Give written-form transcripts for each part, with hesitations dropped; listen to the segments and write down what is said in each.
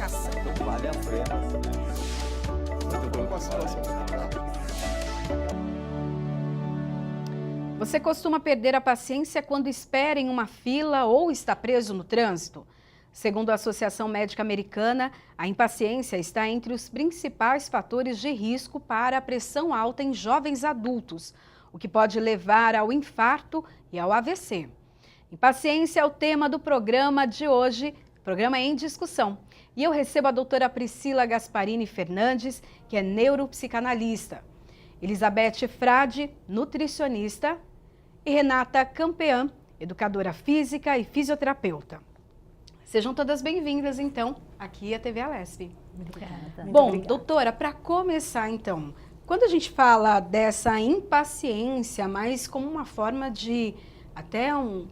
medicação. Então vale a pena, né? Muito bom com a situação. Você costuma perder a paciência quando espera em uma fila ou está preso no trânsito? Segundo a Associação Médica Americana, a impaciência está entre os principais fatores de risco para a pressão alta em jovens adultos, o que pode levar ao infarto e ao AVC. Impaciência é o tema do programa de hoje, programa em discussão. E eu recebo a doutora Priscila Gasparini Fernandes, que é neuropsicanalista, Elizabeth Frade, nutricionista, e Renata Campeã, educadora física e fisioterapeuta. Sejam todas bem-vindas, então, aqui à TV Alesp. Obrigada. Bom, doutora, para começar, então, quando a gente fala dessa impaciência, mas como uma forma de,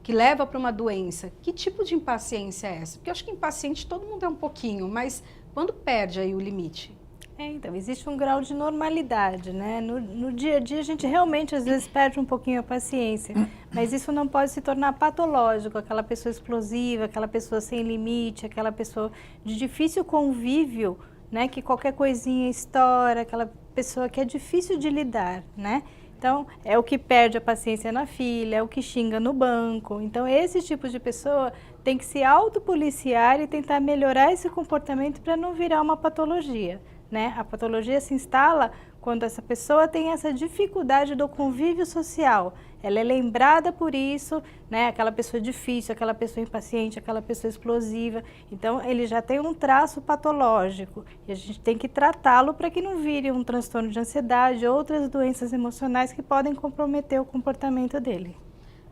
que leva para uma doença, que tipo de impaciência é essa? Porque eu acho que impaciente todo mundo é um pouquinho, mas quando perde aí o limite? Então, existe um grau de normalidade, né? No dia a dia a gente realmente às vezes perde um pouquinho a paciência, mas isso não pode se tornar patológico, aquela pessoa explosiva, aquela pessoa sem limite, aquela pessoa de difícil convívio, né? Que qualquer coisinha estoura, aquela pessoa que é difícil de lidar, né? Então, é o que perde a paciência na fila, é o que xinga no banco. Então, esse tipo de pessoa tem que se autopoliciar e tentar melhorar esse comportamento para não virar uma patologia. Né? A patologia se instala quando essa pessoa tem essa dificuldade do convívio social. Ela é lembrada por isso, né? Aquela pessoa difícil, aquela pessoa impaciente, aquela pessoa explosiva. Então, ele já tem um traço patológico e a gente tem que tratá-lo para que não vire um transtorno de ansiedade, outras doenças emocionais que podem comprometer o comportamento dele.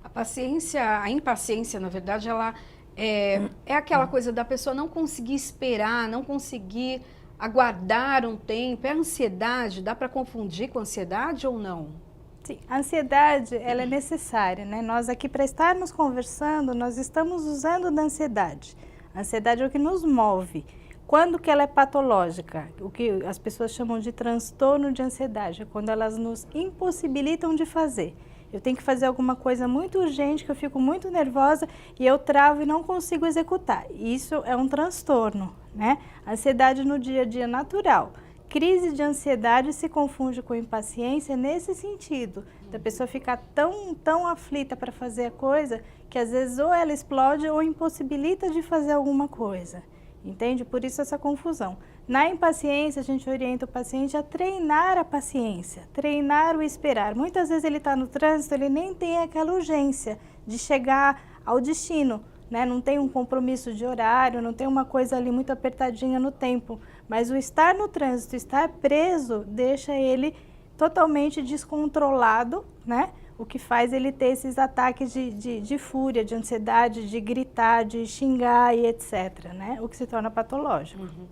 A impaciência, na verdade, ela é aquela coisa da pessoa não conseguir esperar, não conseguir aguardar um tempo. É ansiedade? Dá para confundir com ansiedade ou não? Sim, a ansiedade ela é necessária, né? Nós aqui para estarmos conversando, nós estamos usando da ansiedade. A ansiedade é o que nos move. Quando que ela é patológica? O que as pessoas chamam de transtorno de ansiedade, é quando elas nos impossibilitam de fazer. Eu tenho que fazer alguma coisa muito urgente, que eu fico muito nervosa e eu travo e não consigo executar. Isso é um transtorno, né? Ansiedade no dia a dia natural. Crise de ansiedade se confunde com impaciência nesse sentido, da pessoa ficar tão aflita para fazer a coisa que às vezes ou ela explode ou impossibilita de fazer alguma coisa. Entende? Por isso essa confusão. Na impaciência, a gente orienta o paciente a treinar a paciência, treinar o esperar. Muitas vezes ele está no trânsito, ele nem tem aquela urgência de chegar ao destino, né? Não tem um compromisso de horário, não tem uma coisa ali muito apertadinha no tempo. Mas o estar no trânsito, estar preso, deixa ele totalmente descontrolado, né? O que faz ele ter esses ataques de fúria, de ansiedade, de gritar, de xingar e etc., né? O que se torna patológico. Uhum.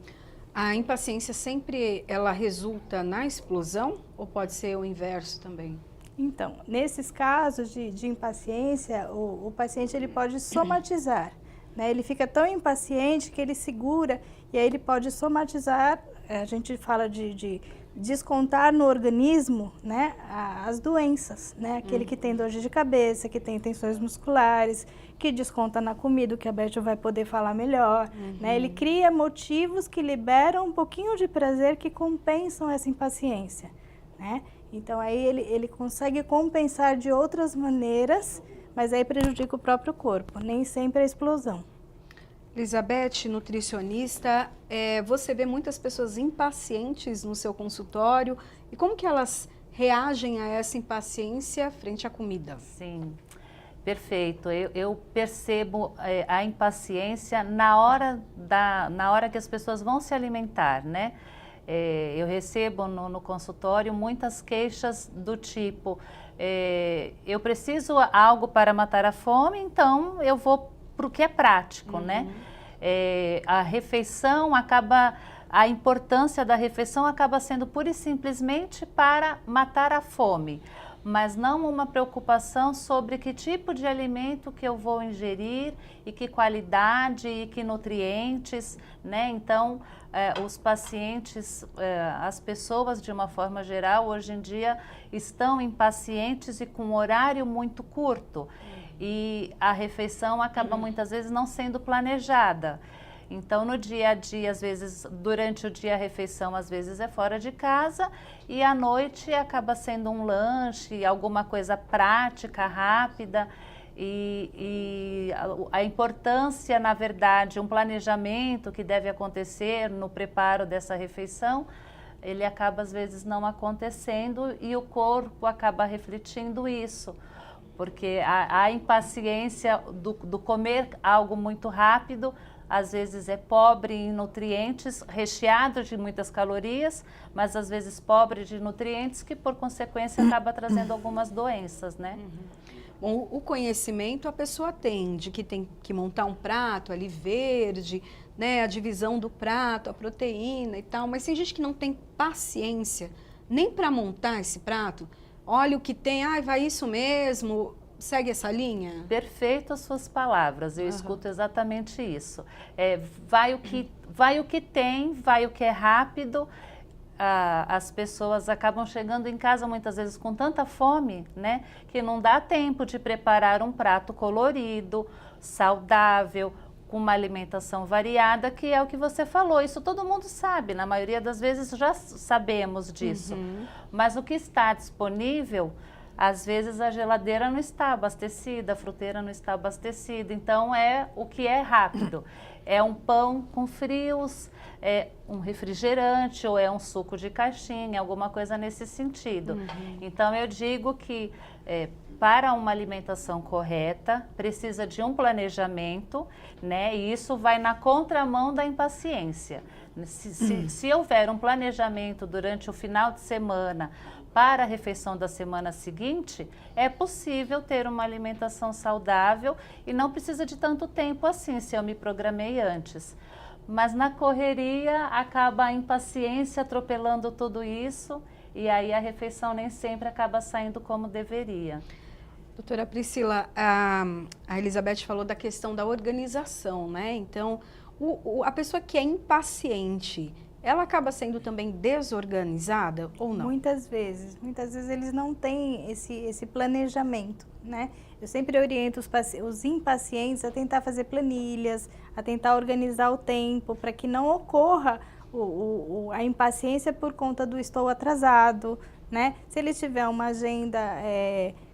A impaciência sempre ela resulta na explosão ou pode ser o inverso também? Então, nesses casos de impaciência, o paciente ele pode somatizar, né? Ele fica tão impaciente que ele segura e aí ele pode somatizar, a gente fala de descontar no organismo, né, as doenças, né? Aquele que tem dor de cabeça, que tem tensões musculares, que desconta na comida, o que a Beth vai poder falar melhor, né? Ele cria motivos que liberam um pouquinho de prazer que compensam essa impaciência, né? Então aí ele consegue compensar de outras maneiras, mas aí prejudica o próprio corpo, nem sempre a explosão. Elizabeth, nutricionista, você vê muitas pessoas impacientes no seu consultório e como que elas reagem a essa impaciência frente à comida? Sim, perfeito. Eu percebo a impaciência na hora que as pessoas vão se alimentar, né? Eu recebo no consultório muitas queixas do tipo, eu preciso algo para matar a fome, então eu vou para o que é prático, né? A refeição acaba, a importância da refeição acaba sendo pura e simplesmente para matar a fome, mas não uma preocupação sobre que tipo de alimento que eu vou ingerir e que qualidade e que nutrientes, né? Então, os pacientes, as pessoas de uma forma geral, hoje em dia, estão impacientes e com um horário muito curto. E a refeição acaba muitas vezes não sendo planejada. Então, no dia a dia, às vezes, durante o dia a refeição, às vezes é fora de casa e à noite acaba sendo um lanche, alguma coisa prática, rápida. E a importância, na verdade, um planejamento que deve acontecer no preparo dessa refeição, ele acaba às vezes não acontecendo e o corpo acaba refletindo isso. Porque a impaciência do comer algo muito rápido, às vezes é pobre em nutrientes, recheado de muitas calorias, mas às vezes pobre de nutrientes que, por consequência, acaba trazendo algumas doenças, né? Bom, o conhecimento a pessoa tem, de que tem que montar um prato ali verde, né, a divisão do prato, a proteína e tal, mas tem gente que não tem paciência nem para montar esse prato. Olha o que tem, vai isso mesmo, segue essa linha? Perfeito as suas palavras, eu escuto exatamente isso. Vai o que tem, vai o que é rápido. As pessoas acabam chegando em casa muitas vezes com tanta fome, né, que não dá tempo de preparar um prato colorido, saudável, com uma alimentação variada, que é o que você falou. Isso todo mundo sabe, na maioria das vezes já sabemos disso. Mas o que está disponível, às vezes a geladeira não está abastecida, a fruteira não está abastecida. Então é o que é rápido. É um pão com frios, é um refrigerante ou é um suco de caixinha, alguma coisa nesse sentido. Então eu digo que para uma alimentação correta precisa de um planejamento, né? E isso vai na contramão da impaciência. Se houver um planejamento durante o final de semana para a refeição da semana seguinte, é possível ter uma alimentação saudável e não precisa de tanto tempo assim, se eu me programei antes. Mas na correria acaba a impaciência atropelando tudo isso e aí a refeição nem sempre acaba saindo como deveria. Doutora Priscila, a Elizabeth falou da questão da organização, né? Então, a pessoa que é impaciente, ela acaba sendo também desorganizada ou não? Muitas vezes eles não têm esse planejamento, né? Eu sempre oriento os impacientes a tentar fazer planilhas, a tentar organizar o tempo para que não ocorra a impaciência por conta do estou atrasado, né? Se ele tiver uma agenda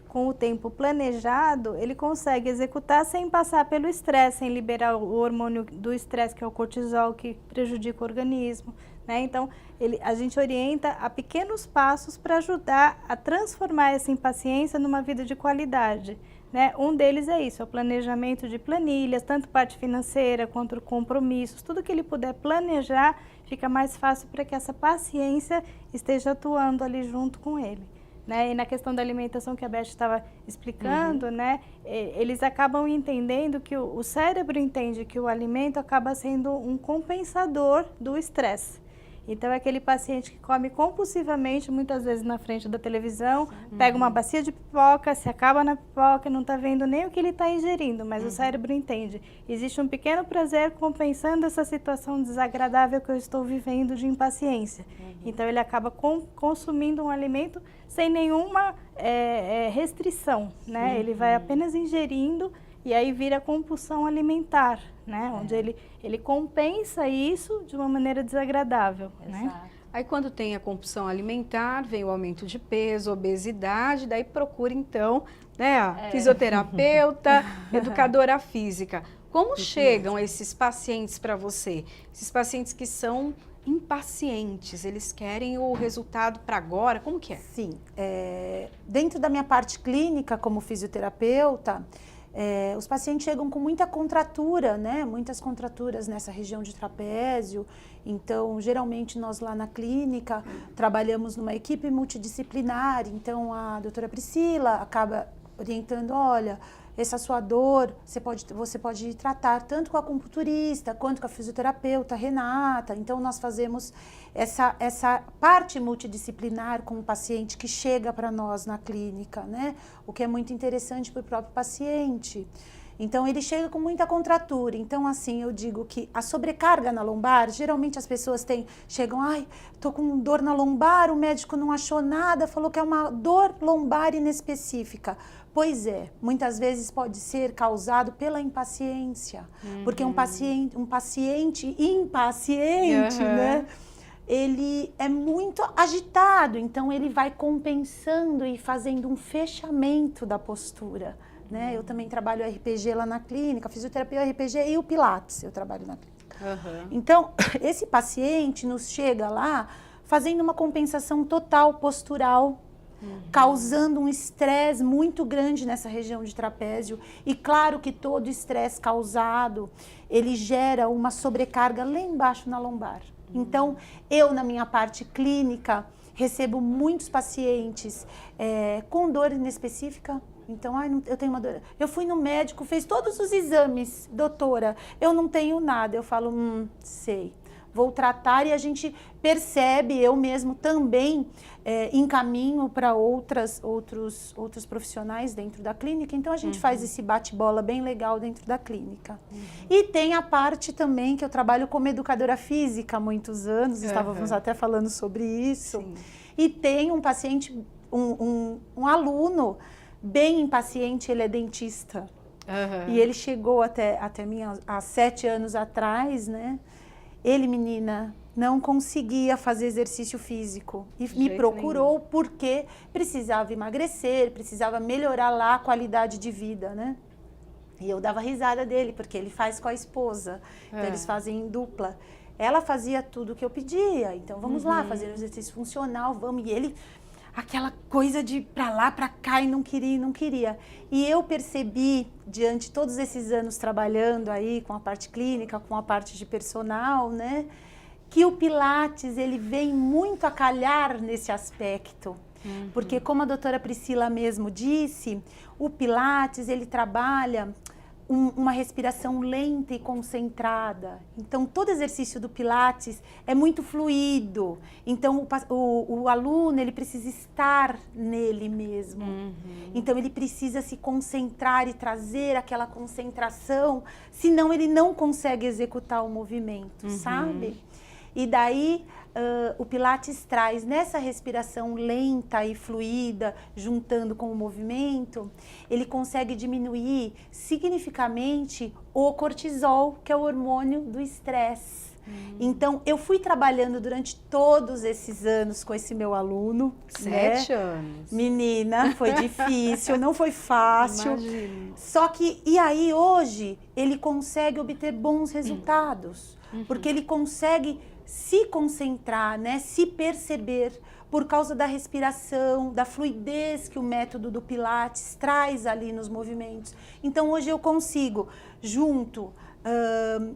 com o tempo planejado, ele consegue executar sem passar pelo estresse, sem liberar o hormônio do estresse, que é o cortisol, que prejudica o organismo, né? Então, a gente orienta a pequenos passos para ajudar a transformar essa impaciência numa vida de qualidade, né? Um deles é isso, é o planejamento de planilhas, tanto parte financeira quanto compromissos, tudo que ele puder planejar fica mais fácil para que essa paciência esteja atuando ali junto com ele. Né? E na questão da alimentação que a Beth estava explicando, né? Eles acabam entendendo que o cérebro entende que o alimento acaba sendo um compensador do estresse. Então, é aquele paciente que come compulsivamente, muitas vezes na frente da televisão, pega uma bacia de pipoca, se acaba na pipoca, não está vendo nem o que ele está ingerindo, mas o cérebro entende. Existe um pequeno prazer compensando essa situação desagradável que eu estou vivendo de impaciência. Então, ele acaba consumindo um alimento sem nenhuma restrição, né? Ele vai apenas ingerindo e aí vira compulsão alimentar, né? Onde ele compensa isso de uma maneira desagradável, né? Aí quando tem a compulsão alimentar, vem o aumento de peso, obesidade, daí procura então, né, a fisioterapeuta, educadora física. Como chegam esses pacientes para você? Esses pacientes que são impacientes, eles querem o resultado para agora, como que é? Sim, dentro da minha parte clínica como fisioterapeuta, os pacientes chegam com muita contratura, né? Muitas contraturas nessa região de trapézio. Então, geralmente nós lá na clínica trabalhamos numa equipe multidisciplinar. Então, a doutora Priscila acaba orientando, olha, essa sua dor você pode tratar tanto com a acupunturista quanto com a fisioterapeuta Renata. Então, nós fazemos essa parte multidisciplinar com o paciente que chega para nós na clínica, né? O que é muito interessante para o próprio paciente. Então, ele chega com muita contratura. Então, assim, eu digo que a sobrecarga na lombar, geralmente as pessoas chegam, tô com dor na lombar, o médico não achou nada, falou que é uma dor lombar inespecífica. Pois é, muitas vezes pode ser causado pela impaciência, porque um paciente impaciente, né? Ele é muito agitado, então ele vai compensando e fazendo um fechamento da postura, né? Eu também trabalho RPG lá na clínica, fisioterapia, RPG e o Pilates, eu trabalho na clínica. Então, esse paciente nos chega lá fazendo uma compensação total postural, causando um estresse muito grande nessa região de trapézio. E claro que todo estresse causado, ele gera uma sobrecarga lá embaixo na lombar. Então, eu na minha parte clínica, recebo muitos pacientes com dor inespecífica. Então, eu tenho uma dor. Eu fui no médico, fez todos os exames, doutora, eu não tenho nada. Eu falo, sei. Vou tratar e a gente percebe, eu mesmo também encaminho para outros profissionais dentro da clínica. Então, a gente faz esse bate-bola bem legal dentro da clínica. E tem a parte também que eu trabalho como educadora física há muitos anos, estávamos até falando sobre isso. Sim. E tem um paciente, um aluno bem impaciente, ele é dentista. E ele chegou até mim há 7 anos atrás, né? Ele, menina, não conseguia fazer exercício físico e me procurou porque precisava emagrecer, precisava melhorar lá a qualidade de vida, né? E eu dava risada dele, porque ele faz com a esposa, então eles fazem em dupla. Ela fazia tudo o que eu pedia, então vamos lá, fazer um exercício funcional, vamos. E ele, aquela coisa de pra lá, pra cá, e não queria. E eu percebi, diante de todos esses anos trabalhando aí com a parte clínica, com a parte de personal, né, que o Pilates, ele vem muito a calhar nesse aspecto. Porque, como a doutora Priscila mesmo disse, o Pilates, ele trabalha uma respiração lenta e concentrada. Então, todo exercício do Pilates é muito fluido. Então, o aluno, ele precisa estar nele mesmo. Então, ele precisa se concentrar e trazer aquela concentração, senão ele não consegue executar o movimento, sabe? E daí, o Pilates traz nessa respiração lenta e fluida, juntando com o movimento, ele consegue diminuir significativamente o cortisol, que é o hormônio do estresse. Então, eu fui trabalhando durante todos esses anos com esse meu aluno. 7 anos. Menina, foi difícil, não foi fácil. Imagino. Só que, e aí hoje, ele consegue obter bons resultados. Porque ele consegue se concentrar, né, se perceber por causa da respiração, da fluidez que o método do Pilates traz ali nos movimentos. Então, hoje eu consigo,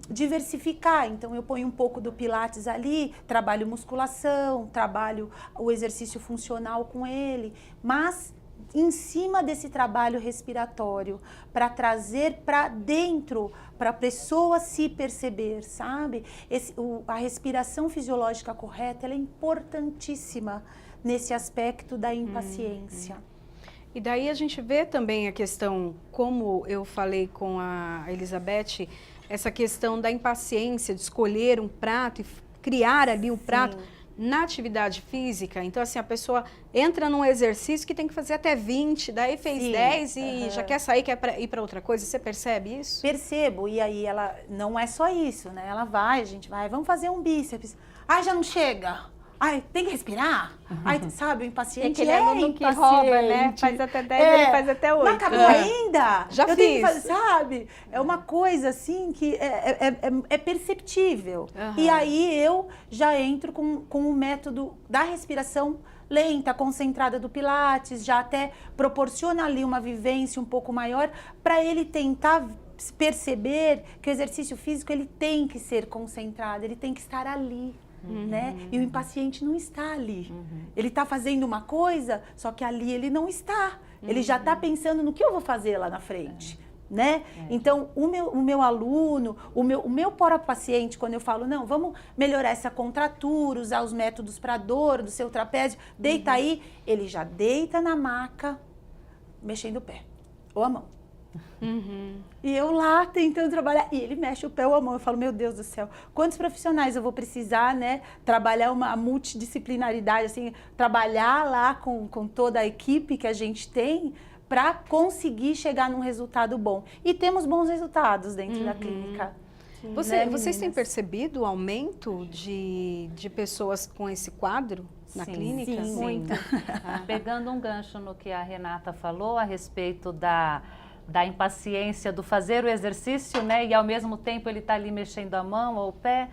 diversificar. Então, eu ponho um pouco do Pilates ali, trabalho musculação, trabalho o exercício funcional com ele, mas em cima desse trabalho respiratório, para trazer para dentro, para a pessoa se perceber, sabe? A respiração fisiológica correta, ela é importantíssima nesse aspecto da impaciência. E daí a gente vê também a questão, como eu falei com a Elizabeth, essa questão da impaciência de escolher um prato e criar ali o prato. Na atividade física, então assim, a pessoa entra num exercício que tem que fazer até 20, daí fez 10 e já quer sair, quer ir para outra coisa. Você percebe isso? Percebo, e aí ela não é só isso, né? Ela vai, a gente vai, vamos fazer um bíceps. Ai, já não chega. Ai, tem que respirar. Ai, sabe, o impaciente aquele aluno que rouba, né? Faz até 10, ele faz até 8. Não acabou ainda? Já eu fiz. Tenho que fazer, sabe? É uma coisa assim que é perceptível. E aí eu já entro com o método da respiração lenta, concentrada do Pilates, já até proporciona ali uma vivência um pouco maior para ele tentar perceber que o exercício físico ele tem que ser concentrado, ele tem que estar ali. Né? E o impaciente não está ali. Ele está fazendo uma coisa, só que ali ele não está. Ele já está pensando no que eu vou fazer lá na frente. Né? Então, o meu aluno, o meu paciente, quando eu falo, não, vamos melhorar essa contratura, usar os métodos para dor do seu trapézio, deita aí, ele já deita na maca, mexendo o pé ou a mão. E eu lá tentando trabalhar, e ele mexe o pé ou a mão. Eu falo, meu Deus do céu, quantos profissionais eu vou precisar, né? Trabalhar uma multidisciplinaridade, assim, trabalhar lá com toda a equipe que a gente tem para conseguir chegar num resultado bom. E temos bons resultados dentro da clínica. Vocês têm percebido o aumento de pessoas com esse quadro na clínica? Sim, muito. Pegando um gancho no que a Renata falou a respeito da impaciência do fazer o exercício, né? E ao mesmo tempo ele está ali mexendo a mão ou o pé.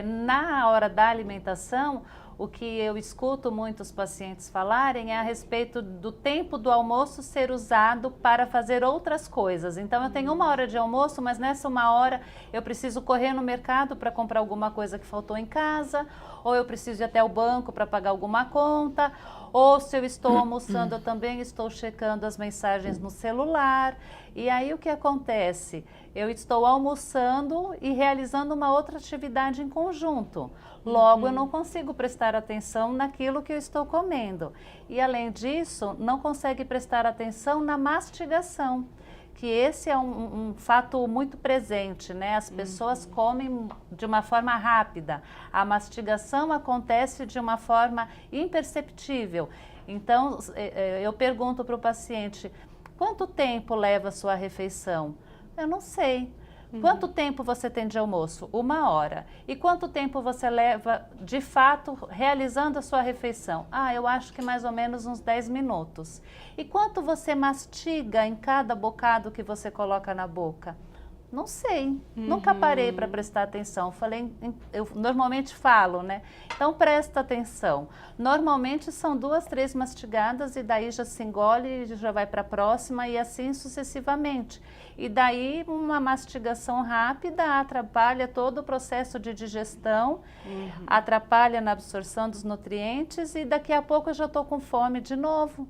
Na hora da alimentação, o que eu escuto muitos pacientes falarem é a respeito do tempo do almoço ser usado para fazer outras coisas. Então, eu tenho 1 hora de almoço, mas nessa 1 hora eu preciso correr no mercado para comprar alguma coisa que faltou em casa, ou eu preciso ir até o banco para pagar alguma conta, ou se eu estou almoçando, eu também estou checando as mensagens no celular. E aí o que acontece? Eu estou almoçando e realizando uma outra atividade em conjunto. Logo, eu não consigo prestar atenção naquilo que eu estou comendo. E além disso, não consegue prestar atenção na mastigação, que esse é um fato muito presente, né? As pessoas comem de uma forma rápida, a mastigação acontece de uma forma imperceptível. Então, eu pergunto para o paciente, quanto tempo leva a sua refeição? Eu não sei. Quanto tempo você tem de almoço? 1 hora. E quanto tempo você leva, de fato, realizando a sua refeição? Eu acho que mais ou menos uns 10 minutos. E quanto você mastiga em cada bocado que você coloca na boca? Não sei, nunca parei para prestar atenção. Eu normalmente falo, né? Então presta atenção. Normalmente são 2, 3 mastigadas e daí já se engole e já vai para a próxima e assim sucessivamente. E daí uma mastigação rápida atrapalha todo o processo de digestão, atrapalha na absorção dos nutrientes e daqui a pouco eu já estou com fome de novo.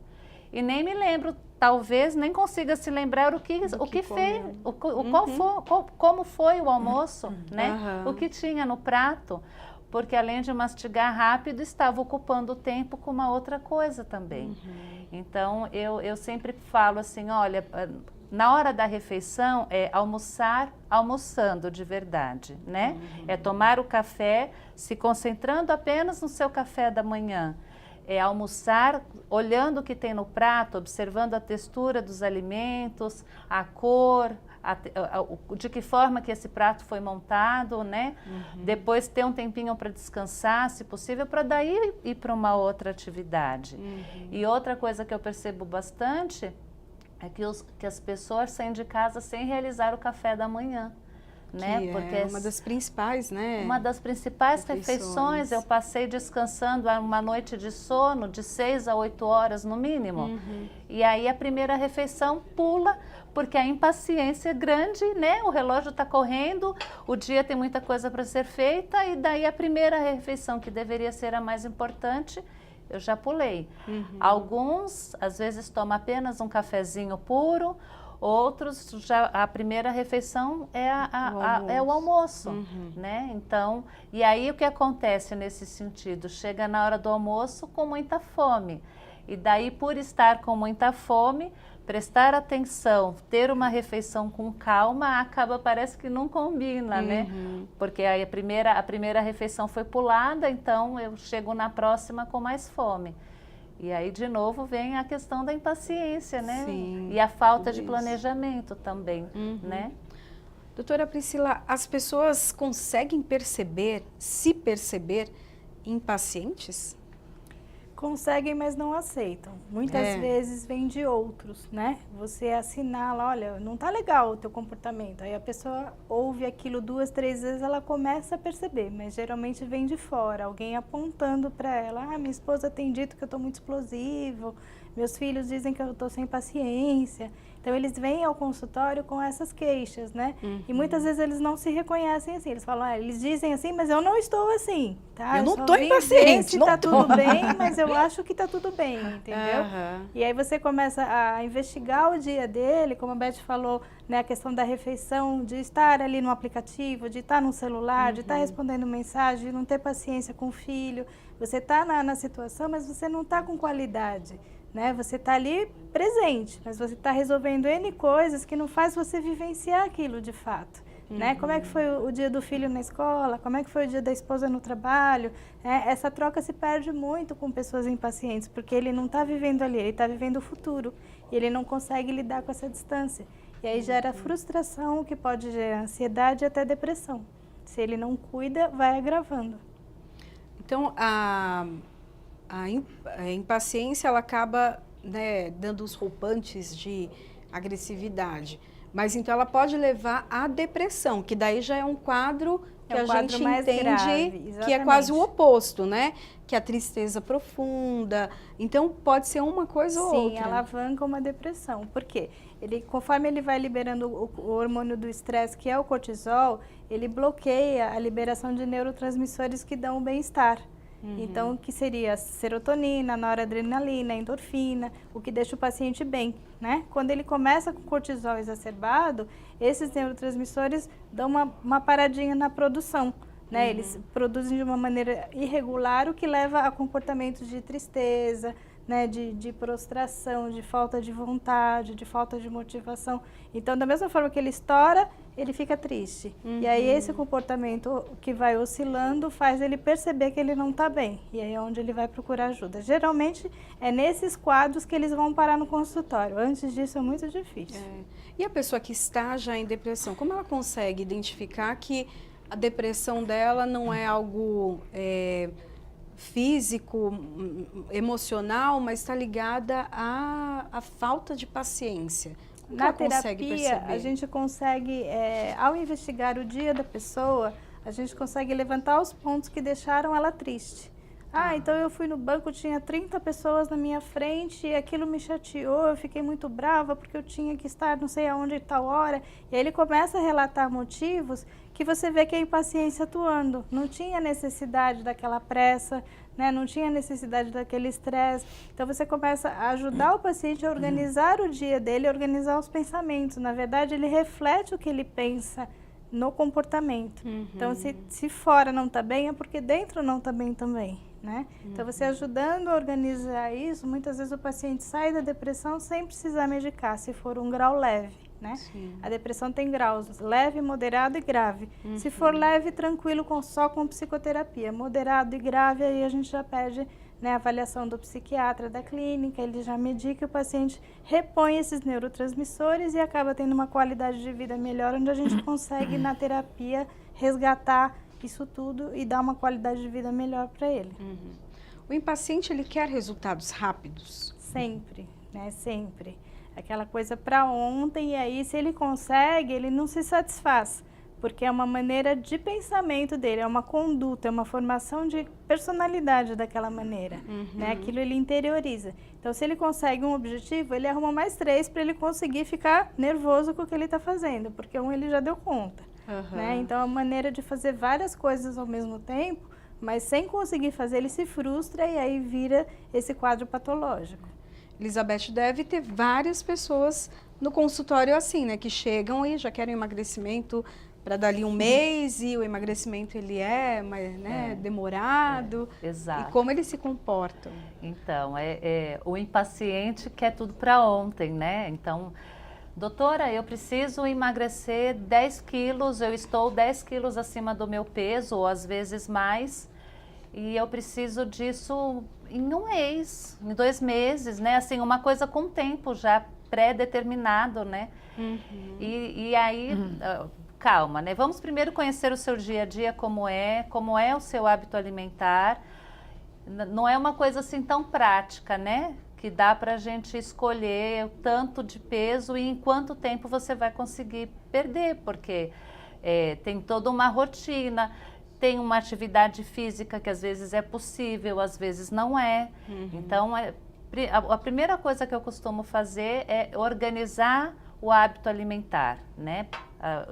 E nem me lembro, talvez nem consiga se lembrar o que fez, como foi o almoço, né? O que tinha no prato, porque além de mastigar rápido, estava ocupando o tempo com uma outra coisa também. Então, eu sempre falo assim, olha, na hora da refeição é almoçar almoçando de verdade, né? É tomar o café, se concentrando apenas no seu café da manhã. É almoçar olhando o que tem no prato, observando a textura dos alimentos, a cor, de que forma que esse prato foi montado, né? Depois ter um tempinho para descansar, se possível, para daí ir para uma outra atividade. E outra coisa que eu percebo bastante é que as pessoas saem de casa sem realizar o café da manhã. Né? Porque é uma das principais, né? Uma das principais refeições. Eu passei descansando uma noite de sono de 6 a 8 horas no mínimo. E aí a primeira refeição pula, porque a impaciência é grande, né? O relógio está correndo, o dia tem muita coisa para ser feita e daí a primeira refeição, que deveria ser a mais importante, eu já pulei. Alguns, às vezes, tomam apenas um cafezinho puro, outros, já a primeira refeição é o almoço, né? Então, e aí o que acontece nesse sentido? Chega na hora do almoço com muita fome. E daí, por estar com muita fome, prestar atenção, ter uma refeição com calma, parece que não combina, né? Porque aí a primeira refeição foi pulada, então eu chego na próxima com mais fome. E aí, de novo, vem a questão da impaciência, né? Sim, e a falta de planejamento também, né? Doutora Priscila, as pessoas conseguem se perceber impacientes? Conseguem, mas não aceitam. Muitas vezes vem de outros, né? Você assinala, olha, não tá legal o teu comportamento. Aí a pessoa ouve aquilo 2, 3 vezes, ela começa a perceber, mas geralmente vem de fora, alguém apontando para ela, minha esposa tem dito que eu tô muito explosivo, meus filhos dizem que eu tô sem paciência. Então, eles vêm ao consultório com essas queixas, né? E muitas vezes eles não se reconhecem assim. Eles falam, eles dizem assim, mas eu não estou assim, tá? Eu não estou impaciente, não tá tudo bem, mas eu acho que tá tudo bem, entendeu? E aí você começa a investigar o dia dele, como a Beth falou, né? A questão da refeição, de estar ali no aplicativo, de estar no celular, de estar respondendo mensagem, de não ter paciência com o filho. Você está na situação, mas você não está com qualidade. Né? Você está ali presente, mas você está resolvendo N coisas que não faz você vivenciar aquilo de fato. Né? Como é que foi o dia do filho na escola? Como é que foi o dia da esposa no trabalho? Essa troca se perde muito com pessoas impacientes, porque ele não está vivendo ali, ele está vivendo o futuro. e ele não consegue lidar com essa distância. E aí gera frustração, o que pode gerar ansiedade e até depressão. Se ele não cuida, vai agravando. Então, a impaciência, ela acaba, né, dando os rompantes de agressividade. Mas então ela pode levar à depressão, que daí já é um quadro que a gente entende que é quase o oposto, né? Que é a tristeza profunda. Então pode ser uma coisa ou outra. Sim, alavanca uma depressão. Por quê? Conforme ele vai liberando o hormônio do estresse, que é o cortisol, ele bloqueia a liberação de neurotransmissores que dão o bem-estar. Então, que seria a serotonina, noradrenalina, endorfina, o que deixa o paciente bem, né? Quando ele começa com cortisol exacerbado, esses neurotransmissores dão uma paradinha na produção, né? Eles produzem de uma maneira irregular, o que leva a comportamentos de tristeza, né, de prostração, de falta de vontade, de falta de motivação. Então, da mesma forma que ele estoura, ele fica triste. E aí esse comportamento que vai oscilando faz ele perceber que ele não está bem. E aí é onde ele vai procurar ajuda. Geralmente é nesses quadros que eles vão parar no consultório. Antes disso é muito difícil. E a pessoa que está já em depressão, como ela consegue identificar que a depressão dela não é algo físico, emocional, mas está ligada à falta de paciência? Como Na ela consegue terapia, perceber? a gente consegue, ao investigar o dia da pessoa, a gente consegue levantar os pontos que deixaram ela triste. Então eu fui no banco, tinha 30 pessoas na minha frente e aquilo me chateou, eu fiquei muito brava porque eu tinha que estar não sei aonde e tal hora. E aí ele começa a relatar motivos que você vê que é a impaciência atuando. Não tinha necessidade daquela pressa, né? Não tinha necessidade daquele estresse. Então você começa a ajudar o paciente a organizar o dia dele, a organizar os pensamentos. Na verdade, ele reflete o que ele pensa no comportamento. Então, se fora não está bem, é porque dentro não está bem também, né? Então, você ajudando a organizar isso, muitas vezes o paciente sai da depressão sem precisar medicar, se for um grau leve, né? A depressão tem graus, leve, moderado e grave. Se for leve, tranquilo, só com psicoterapia. Moderado e grave, aí a gente já pede, né, a avaliação do psiquiatra da clínica, ele já medica, o paciente repõe esses neurotransmissores e acaba tendo uma qualidade de vida melhor, onde a gente consegue, na terapia, resgatar isso tudo e dar uma qualidade de vida melhor para ele. O impaciente, ele quer resultados rápidos? Sempre, né? Sempre. Aquela coisa para ontem, e aí se ele consegue, ele não se satisfaz. Porque é uma maneira de pensamento dele, é uma conduta, é uma formação de personalidade daquela maneira, né? Aquilo ele interioriza. Então, se ele consegue um objetivo, ele arruma mais 3 para ele conseguir ficar nervoso com o que ele está fazendo, porque ele já deu conta, né? Então, é uma maneira de fazer várias coisas ao mesmo tempo, mas sem conseguir fazer, ele se frustra e aí vira esse quadro patológico. Elizabeth, deve ter várias pessoas no consultório assim, né? Que chegam e já querem emagrecimento para dali um mês, e o emagrecimento ele né, demorado. Exato. E como eles se comportam? Então, o impaciente quer tudo para ontem, né? Então, doutora, eu preciso emagrecer 10 quilos, eu estou 10 quilos acima do meu peso, ou às vezes mais, e eu preciso disso em um mês, em 2 meses, né? Assim, uma coisa com tempo já pré-determinado, né? E aí... Calma, né? Vamos primeiro conhecer o seu dia a dia, como é o seu hábito alimentar. Não é uma coisa assim tão prática, né? Que dá para a gente escolher o tanto de peso e em quanto tempo você vai conseguir perder, porque tem toda uma rotina, tem uma atividade física que às vezes é possível, às vezes não é. Então, a primeira coisa que eu costumo fazer é organizar o hábito alimentar, né?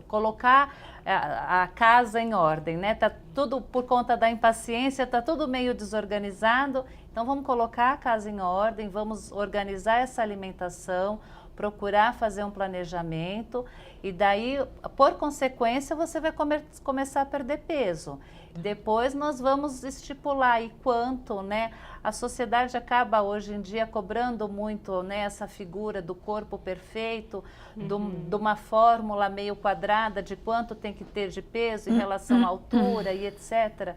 Colocar a casa em ordem, né? Tá tudo por conta da impaciência, tá tudo meio desorganizado. Então vamos colocar a casa em ordem, vamos organizar essa alimentação, procurar fazer um planejamento e daí, por consequência, você vai começar a perder peso. Depois nós vamos estipular aí quanto, né? A sociedade acaba hoje em dia cobrando muito, né, essa figura do corpo perfeito, de uma fórmula meio quadrada de quanto tem que ter de peso em relação à altura e etc.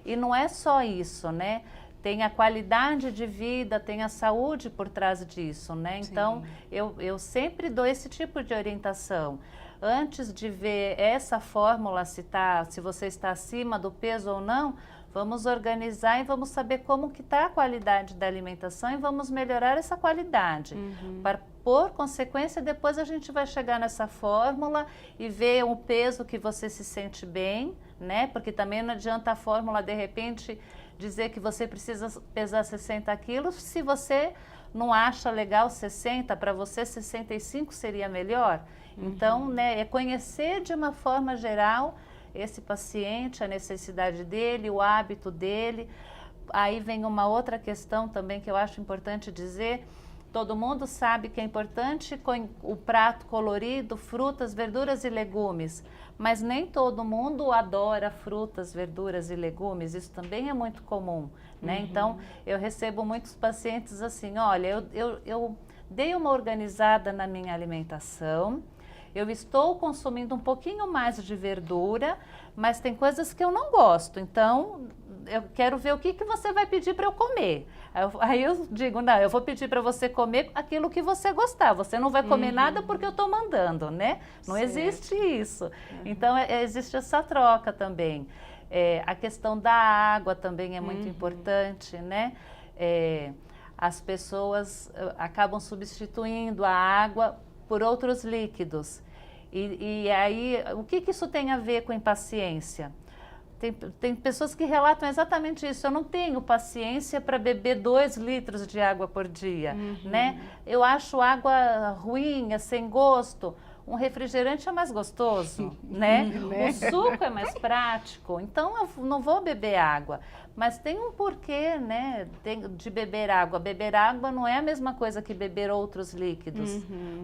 E não é só isso, né? tem a qualidade de vida, tem a saúde por trás disso, né? Então, eu sempre dou esse tipo de orientação. Antes de ver essa fórmula, se você está acima do peso ou não, vamos organizar e vamos saber como que está a qualidade da alimentação e vamos melhorar essa qualidade. Para, por consequência, depois a gente vai chegar nessa fórmula e ver o peso que você se sente bem, né? Porque também não adianta a fórmula, de repente, dizer que você precisa pesar 60 quilos, se você não acha legal 60, para você 65 seria melhor. Então, né, é conhecer de uma forma geral esse paciente, a necessidade dele, o hábito dele. Aí vem uma outra questão também que eu acho importante dizer. Todo mundo sabe que é importante o prato colorido, frutas, verduras e legumes, mas nem todo mundo adora frutas, verduras e legumes, isso também é muito comum, né? Então, eu recebo muitos pacientes assim, olha, eu dei uma organizada na minha alimentação, eu estou consumindo um pouquinho mais de verdura, mas tem coisas que eu não gosto, então eu quero ver o que você vai pedir para eu comer. Aí eu digo, não, eu vou pedir para você comer aquilo que você gostar, você não vai comer nada porque eu estou mandando, né? Não existe isso. Então, existe essa troca também. A questão da água também é muito importante, né? As pessoas acabam substituindo a água por outros líquidos. E aí, o que isso tem a ver com impaciência? Tem pessoas que relatam exatamente isso. Eu não tenho paciência para beber 2 litros de água por dia, né? Eu acho água ruim, sem gosto. Um refrigerante é mais gostoso, né? O suco é mais prático. Então, eu não vou beber água. Mas tem um porquê, né, de beber água. Beber água não é a mesma coisa que beber outros líquidos.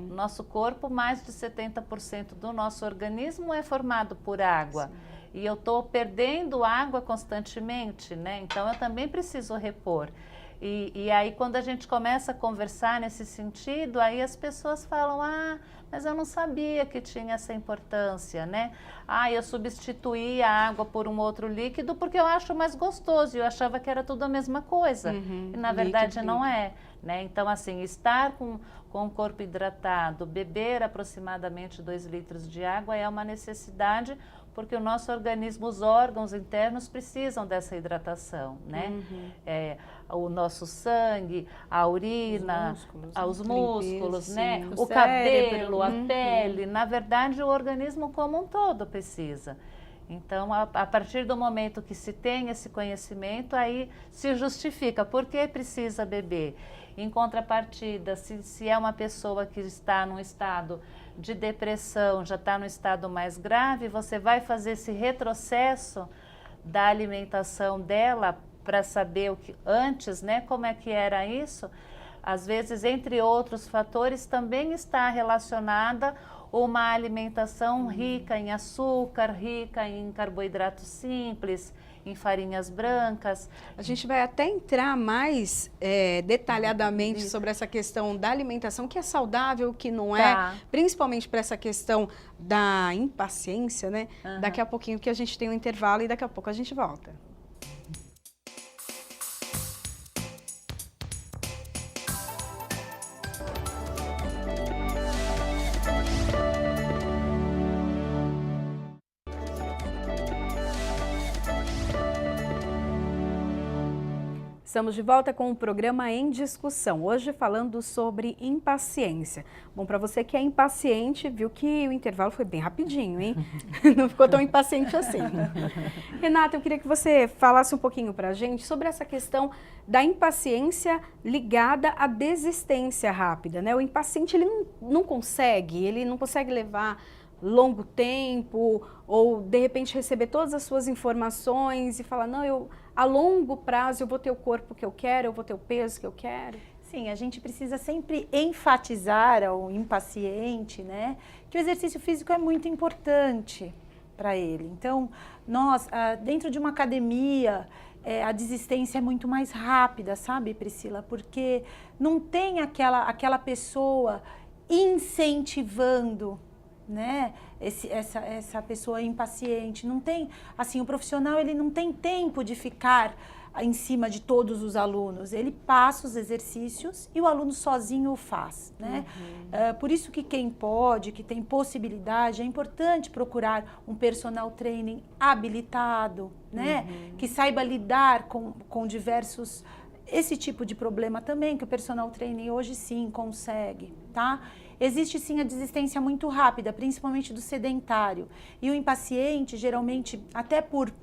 Nosso corpo, mais de 70% do nosso organismo é formado por água. Sim. E eu estou perdendo água constantemente, né? Então, eu também preciso repor. E aí, quando a gente começa a conversar nesse sentido, aí as pessoas falam, mas eu não sabia que tinha essa importância, né? Eu substituí a água por um outro líquido porque eu acho mais gostoso, e eu achava que era tudo a mesma coisa. E na verdade não é, né? Então, assim, estar com o corpo hidratado, beber aproximadamente 2 litros de água é uma necessidade, porque o nosso organismo, os órgãos internos precisam dessa hidratação, né? O nosso sangue, a urina, os músculos, né? O cabelo, a pele, na verdade o organismo como um todo precisa. Então, a partir do momento que se tem esse conhecimento, aí se justifica por que precisa beber. Em contrapartida, se é uma pessoa que está num estado de depressão, já está no estado mais grave, você vai fazer esse retrocesso da alimentação dela para saber o que antes, né, como é que era isso. Às vezes, entre outros fatores, também está relacionada uma alimentação rica em açúcar, rica em carboidratos simples, em farinhas brancas. A gente vai até entrar mais detalhadamente sobre essa questão da alimentação, que é saudável, o que não é, principalmente para essa questão da impaciência, né? Daqui a pouquinho que a gente tem um intervalo e daqui a pouco a gente volta. Estamos de volta com o programa Em Discussão, hoje falando sobre impaciência. Bom, para você que é impaciente, viu que o intervalo foi bem rapidinho, hein? Não ficou tão impaciente assim. Renata, eu queria que você falasse um pouquinho para a gente sobre essa questão da impaciência ligada à desistência rápida, né? O impaciente, ele não consegue levar longo tempo, ou de repente receber todas as suas informações e falar, não, a longo prazo eu vou ter o corpo que eu quero, eu vou ter o peso que eu quero. Sim, a gente precisa sempre enfatizar ao impaciente, né, que o exercício físico é muito importante para ele. Então, nós, dentro de uma academia, a desistência é muito mais rápida, sabe, Priscila? Porque não tem aquela pessoa incentivando né? Essa pessoa impaciente. Não tem, assim, o profissional ele não tem tempo de ficar em cima de todos os alunos. Ele passa os exercícios e o aluno sozinho o faz, né? Por isso que quem pode, que tem possibilidade, é importante procurar um personal training habilitado, né? Que saiba lidar com diversos... Esse tipo de problema também, que o personal training hoje sim consegue, tá? Existe sim a desistência muito rápida, principalmente do sedentário. E o impaciente, geralmente, até por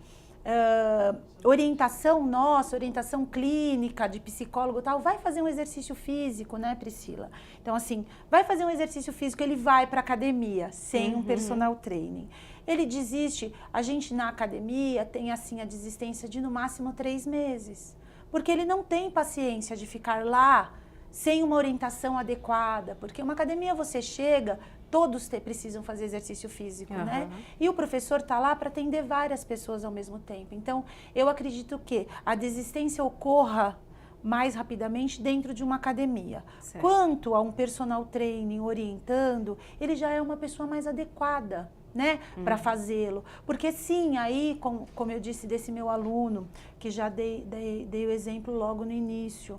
orientação nossa, orientação clínica, de psicólogo e tal, vai fazer um exercício físico, né, Priscila? Então, assim, vai fazer um exercício físico, ele vai para academia, sem um personal training. Ele desiste, a gente na academia tem, assim, a desistência de no máximo 3 meses. Porque ele não tem paciência de ficar lá sem uma orientação adequada, porque uma academia você chega, todos precisam fazer exercício físico, né? E o professor está lá para atender várias pessoas ao mesmo tempo. Então, eu acredito que a desistência ocorra mais rapidamente dentro de uma academia. Certo. Quanto a um personal training orientando, ele já é uma pessoa mais adequada, né, para fazê-lo. Porque sim, aí, como eu disse desse meu aluno, que já dei o exemplo logo no início,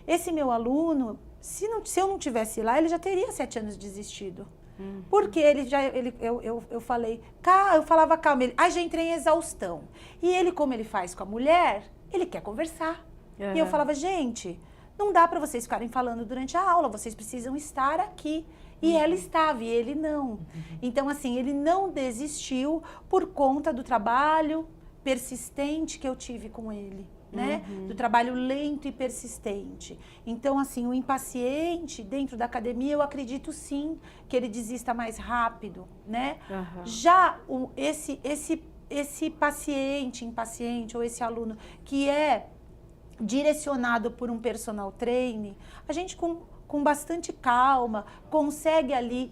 esse meu aluno, se eu não tivesse lá, ele já teria 7 anos desistido. Porque eu falava calma, já entrei em exaustão. E ele, como ele faz com a mulher, ele quer conversar. E eu falava, gente, não dá para vocês ficarem falando durante a aula, vocês precisam estar aqui. E ela estava, e ele não. Então, assim, ele não desistiu por conta do trabalho persistente que eu tive com ele, né? Do trabalho lento e persistente. Então, assim, o impaciente dentro da academia, eu acredito sim que ele desista mais rápido, né? Já esse paciente, impaciente, ou esse aluno que é direcionado por um personal trainer, a gente com bastante calma, consegue ali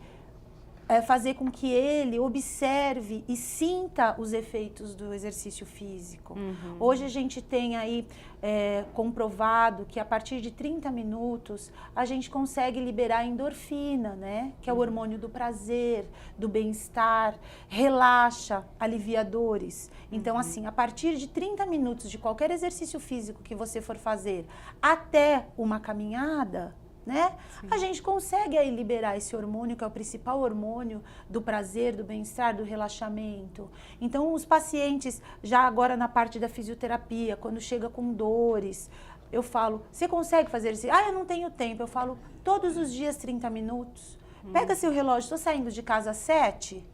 fazer com que ele observe e sinta os efeitos do exercício físico. Hoje a gente tem aí comprovado que a partir de 30 minutos a gente consegue liberar a endorfina, né? Que é o hormônio do prazer, do bem-estar, relaxa, alivia dores. Então, assim, a partir de 30 minutos de qualquer exercício físico que você for fazer até uma caminhada, né? A gente consegue aí liberar esse hormônio, que é o principal hormônio do prazer, do bem-estar, do relaxamento. Então, os pacientes, já agora na parte da fisioterapia, quando chega com dores, eu falo, você consegue fazer isso? Eu não tenho tempo. Eu falo, todos os dias 30 minutos. Pega seu relógio, estou saindo de casa às 7,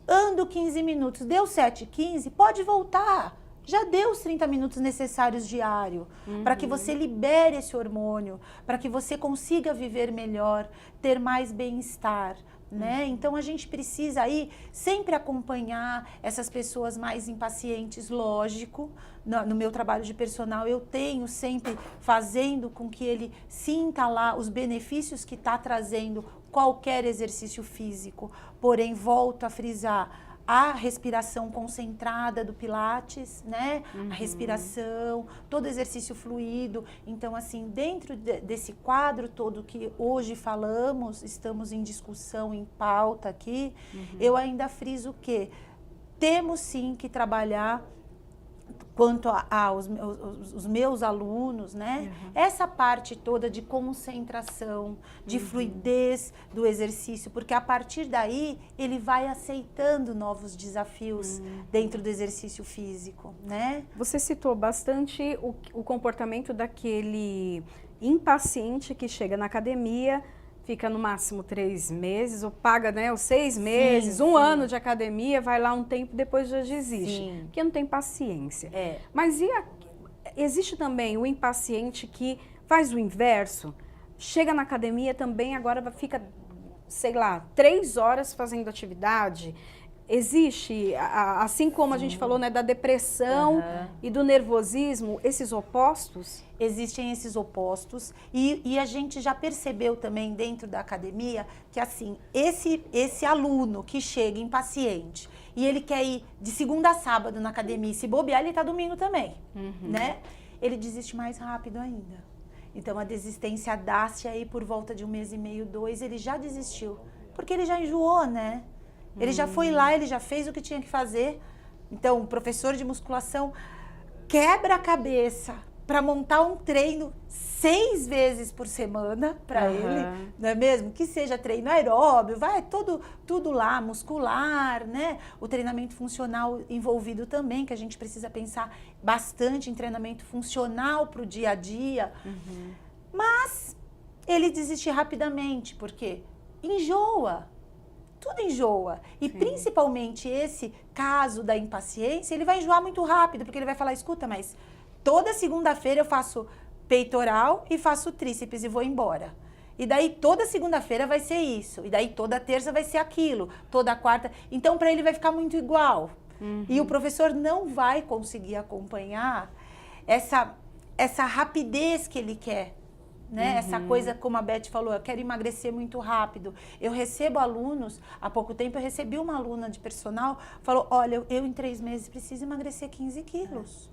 ando 15 minutos, deu 7h15, pode voltar. Já deu os 30 minutos necessários diário para que você libere esse hormônio, para que você consiga viver melhor, ter mais bem-estar, né? Então, a gente precisa aí sempre acompanhar essas pessoas mais impacientes, lógico. No meu trabalho de personal, eu tenho sempre fazendo com que ele sinta lá os benefícios que está trazendo qualquer exercício físico. Porém, volto a frisar, a respiração concentrada do Pilates, né? A respiração, todo exercício fluido. Então, assim, dentro desse quadro todo que hoje falamos, estamos em discussão, em pauta aqui, eu ainda friso o quê? Temos sim que trabalhar quanto aos meus alunos, né? Essa parte toda de concentração, de fluidez do exercício, porque a partir daí ele vai aceitando novos desafios dentro do exercício físico, né? Você citou bastante o comportamento daquele impaciente que chega na academia, fica no máximo 3 meses, ou paga, né, os 6 meses, um ano de academia, vai lá um tempo, depois já desiste, porque não tem paciência. Mas existe também o impaciente que faz o inverso, chega na academia também, agora fica, sei lá, 3 horas fazendo atividade. Existe, assim como a gente falou, né, da depressão e do nervosismo, esses opostos? Existem esses opostos e a gente já percebeu também dentro da academia que, assim, esse aluno que chega impaciente e ele quer ir de segunda a sábado na academia e se bobear, ele está domingo também, né? Ele desiste mais rápido ainda. Então, a desistência dá-se aí por volta de 1 mês e meio, 2, ele já desistiu Porque ele já enjoou, né? Ele já foi lá, ele já fez o que tinha que fazer. Então, o professor de musculação quebra a cabeça para montar um treino 6 vezes por semana para ele, não é mesmo? Que seja treino aeróbio, vai tudo lá, muscular, né? O treinamento funcional envolvido também, que a gente precisa pensar bastante em treinamento funcional para o dia a dia. Mas ele desiste rapidamente, porque enjoa. Tudo enjoa. E principalmente esse caso da impaciência, ele vai enjoar muito rápido, porque ele vai falar, escuta, mas toda segunda-feira eu faço peitoral e faço tríceps e vou embora. E daí toda segunda-feira vai ser isso. E daí toda terça vai ser aquilo. Toda quarta. Então para ele vai ficar muito igual. E o professor não vai conseguir acompanhar essa rapidez que ele quer. Né? Essa coisa, como a Beth falou, eu quero emagrecer muito rápido. Eu recebo alunos, há pouco tempo eu recebi uma aluna de personal, falou, olha, eu em 3 meses preciso emagrecer 15 quilos.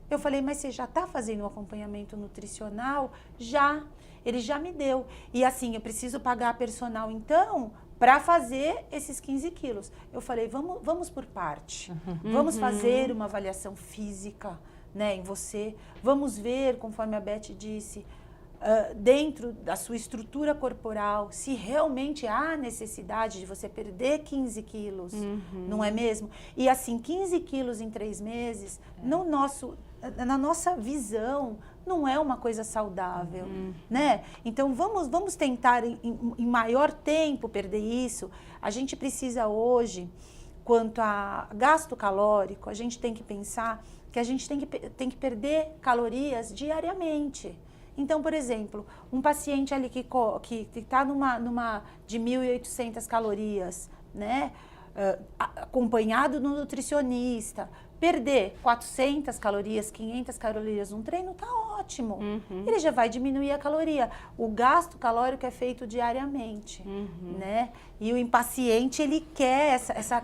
Eu falei, mas você já está fazendo um acompanhamento nutricional? Já, ele já me deu. E assim, eu preciso pagar a personal então, para fazer esses 15 quilos. Eu falei, vamos por parte. Vamos fazer uma avaliação física, né, em você. Vamos ver, conforme a Beth disse, dentro da sua estrutura corporal, se realmente há necessidade de você perder 15 quilos, não é mesmo? E assim, 15 quilos em 3 meses, na nossa visão, não é uma coisa saudável, né? Então, vamos tentar em maior tempo perder isso. A gente precisa hoje, quanto a gasto calórico, a gente tem que pensar que a gente tem que perder calorias diariamente. Então, por exemplo, um paciente ali que está numa de 1.800 calorias, né, acompanhado no nutricionista, perder 400 calorias, 500 calorias num treino, tá ótimo. Ele já vai diminuir a caloria. O gasto calórico é feito diariamente, né? E o impaciente, ele quer,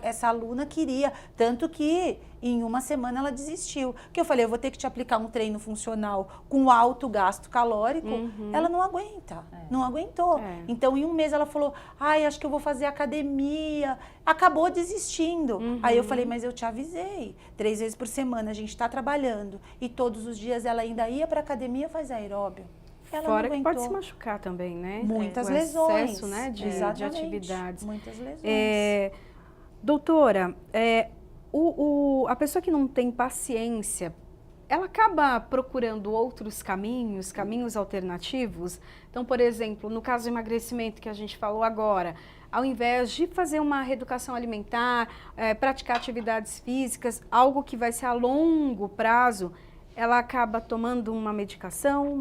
essa aluna queria, tanto que em 1 semana ela desistiu. Porque eu falei, eu vou ter que te aplicar um treino funcional com alto gasto calórico, ela não aguenta, não aguentou. Então, em 1 mês ela falou, ai, acho que eu vou fazer academia, acabou desistindo. Aí eu falei, mas eu te avisei, 3 vezes por semana a gente está trabalhando e todos os dias ela ainda ia para academia fazer aeróbio. Ela Fora não que pode se machucar também, né? Muitas o lesões. Excesso, né, de atividades. Muitas lesões. Doutora, a pessoa que não tem paciência, ela acaba procurando outros caminhos alternativos. Então, por exemplo, no caso do emagrecimento que a gente falou agora, ao invés de fazer uma reeducação alimentar, praticar atividades físicas, algo que vai ser a longo prazo, ela acaba tomando uma medicação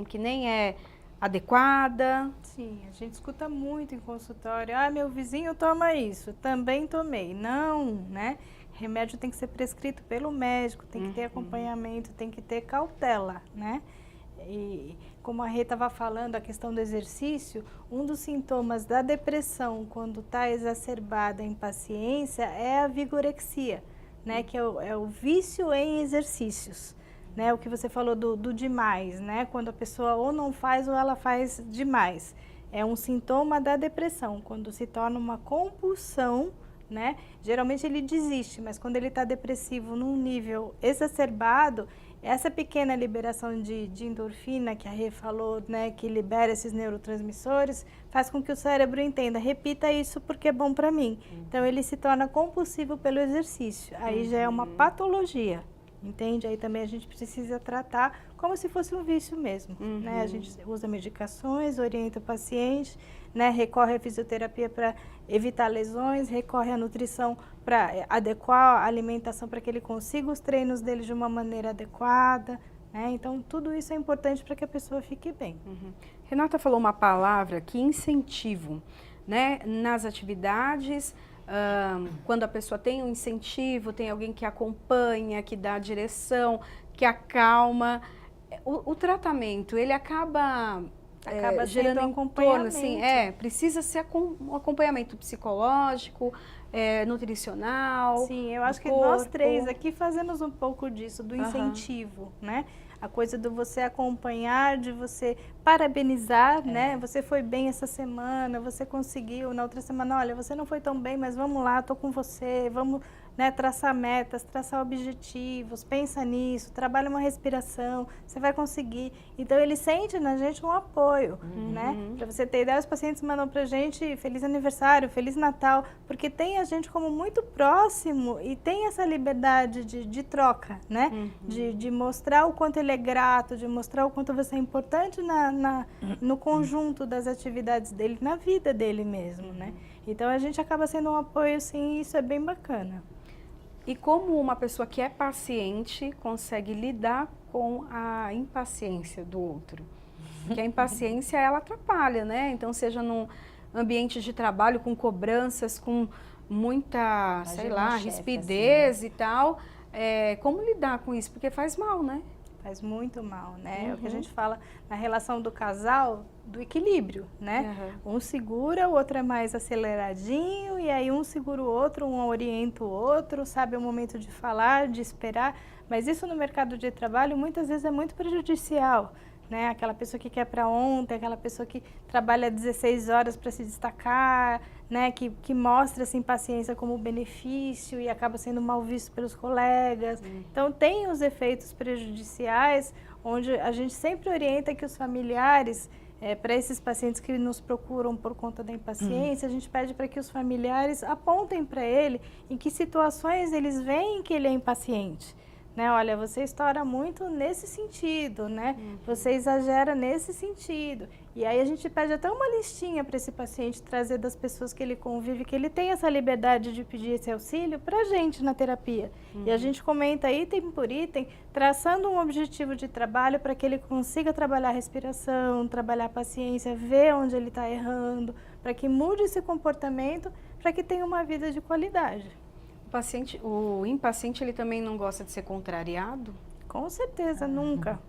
que nem é adequada. Sim, a gente escuta muito em consultório, meu vizinho toma isso, também tomei. Não, né? Remédio tem que ser prescrito pelo médico, tem que ter acompanhamento, tem que ter cautela, né? E como a Rê estava falando, a questão do exercício, um dos sintomas da depressão, quando está exacerbada a impaciência, é a vigorexia, né? Que é o vício em exercícios. Né, o que você falou do demais, né? Quando a pessoa ou não faz ou ela faz demais. É um sintoma da depressão, quando se torna uma compulsão, né? Geralmente ele desiste, mas quando ele está depressivo num nível exacerbado, essa pequena liberação de endorfina que a Rê falou, né? Que libera esses neurotransmissores, faz com que o cérebro entenda, repita isso porque é bom para mim. Então ele se torna compulsivo pelo exercício, aí já é uma patologia. Entende? Aí também a gente precisa tratar como se fosse um vício mesmo, né? A gente usa medicações, orienta o paciente, né? Recorre à fisioterapia para evitar lesões, recorre à nutrição para adequar a alimentação para que ele consiga os treinos dele de uma maneira adequada, né? Então, tudo isso é importante para que a pessoa fique bem. Renata falou uma palavra aqui, incentivo, né? Nas atividades. Quando a pessoa tem um incentivo, tem alguém que acompanha, que dá a direção, que acalma, o tratamento, ele acaba gerando um entorno, assim, precisa ser um acompanhamento psicológico, nutricional. Sim, eu acho que nós 3 aqui fazemos um pouco disso, do incentivo, né? A coisa do você acompanhar, de você parabenizar, né? Você foi bem essa semana, você conseguiu, na outra semana, olha, você não foi tão bem, mas vamos lá, tô com você, vamos, né, traçar metas, traçar objetivos, pensa nisso, trabalha uma respiração, você vai conseguir. Então ele sente na gente um apoio, né? Para você ter ideia, os pacientes mandam pra gente feliz aniversário, feliz Natal, porque tem a gente como muito próximo e tem essa liberdade de troca, né? De mostrar o quanto ele é grato, de mostrar o quanto você é importante no conjunto das atividades dele, na vida dele mesmo, né? Então a gente acaba sendo um apoio, sim, e isso é bem bacana. E como uma pessoa que é paciente consegue lidar com a impaciência do outro? Porque a impaciência, ela atrapalha, né? Então, seja num ambiente de trabalho com cobranças, com muita, sei lá, rispidez e tal, como lidar com isso? Porque faz mal, né? Faz muito mal, né? É o que a gente fala na relação do casal, do equilíbrio, né? Um segura, o outro é mais aceleradinho, e aí um segura o outro, um orienta o outro, sabe o momento de falar, de esperar. Mas isso no mercado de trabalho muitas vezes é muito prejudicial, né? Aquela pessoa que quer para ontem, aquela pessoa que trabalha 16 horas para se destacar, né? Que mostra essa impaciência como benefício e acaba sendo mal visto pelos colegas. Então tem os efeitos prejudiciais, onde a gente sempre orienta que os familiares, para esses pacientes que nos procuram por conta da impaciência, a gente pede para que os familiares apontem para ele em que situações eles veem que ele é impaciente. Né? Olha, você estoura muito nesse sentido, né? Você exagera nesse sentido. E aí a gente pede até uma listinha para esse paciente trazer das pessoas que ele convive, que ele tem essa liberdade de pedir esse auxílio para a gente na terapia. E a gente comenta item por item, traçando um objetivo de trabalho para que ele consiga trabalhar a respiração, trabalhar a paciência, ver onde ele está errando, para que mude esse comportamento, para que tenha uma vida de qualidade. O impaciente, ele também não gosta de ser contrariado? Com certeza, nunca.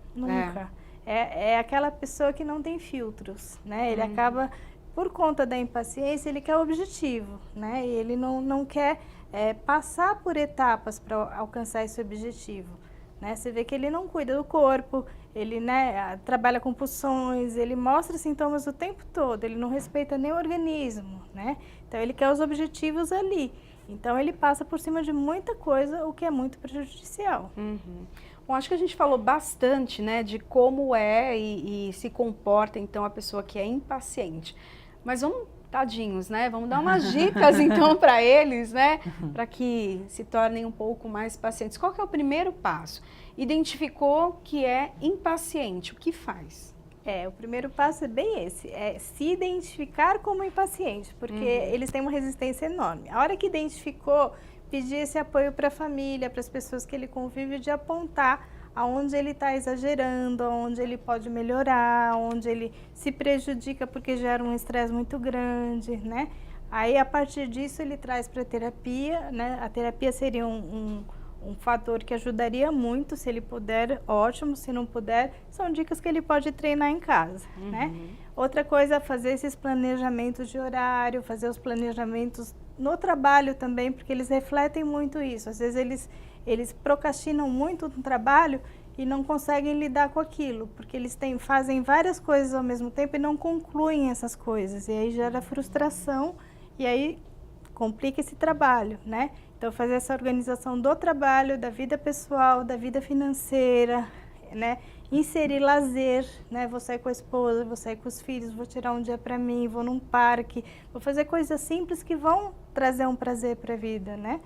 É aquela pessoa que não tem filtros, né? Ele acaba, por conta da impaciência, ele quer objetivo, né? E ele não quer passar por etapas para alcançar esse objetivo, né? Você vê que ele não cuida do corpo, ele, né, trabalha com pulsões, ele mostra sintomas o tempo todo, ele não respeita nem o organismo, né? Então ele quer os objetivos ali. Então ele passa por cima de muita coisa, o que é muito prejudicial. Bom, acho que a gente falou bastante, né, de como é e se comporta, então, a pessoa que é impaciente. Mas vamos, tadinhos, né, vamos dar umas dicas, então, para eles, né, para que se tornem um pouco mais pacientes. Qual que é o primeiro passo? Identificou que é impaciente, o que faz? O primeiro passo é bem esse, é se identificar como impaciente, porque eles têm uma resistência enorme. A hora que identificou, pedir esse apoio para a família, para as pessoas que ele convive, de apontar aonde ele está exagerando, aonde ele pode melhorar, onde ele se prejudica porque gera um estresse muito grande, né? Aí, a partir disso, ele traz para a terapia, né? A terapia seria um fator que ajudaria muito, se ele puder, ótimo, se não puder, são dicas que ele pode treinar em casa, né? Outra coisa é fazer esses planejamentos de horário, fazer os planejamentos no trabalho também, porque eles refletem muito isso. Às vezes eles procrastinam muito no trabalho e não conseguem lidar com aquilo, porque eles fazem várias coisas ao mesmo tempo e não concluem essas coisas, e aí gera frustração, e aí complica esse trabalho, né? Então, fazer essa organização do trabalho, da vida pessoal, da vida financeira, né? Inserir lazer, né? Vou sair com a esposa, vou sair com os filhos, vou tirar um dia para mim, vou num parque, vou fazer coisas simples que vão trazer um prazer para a vida, né?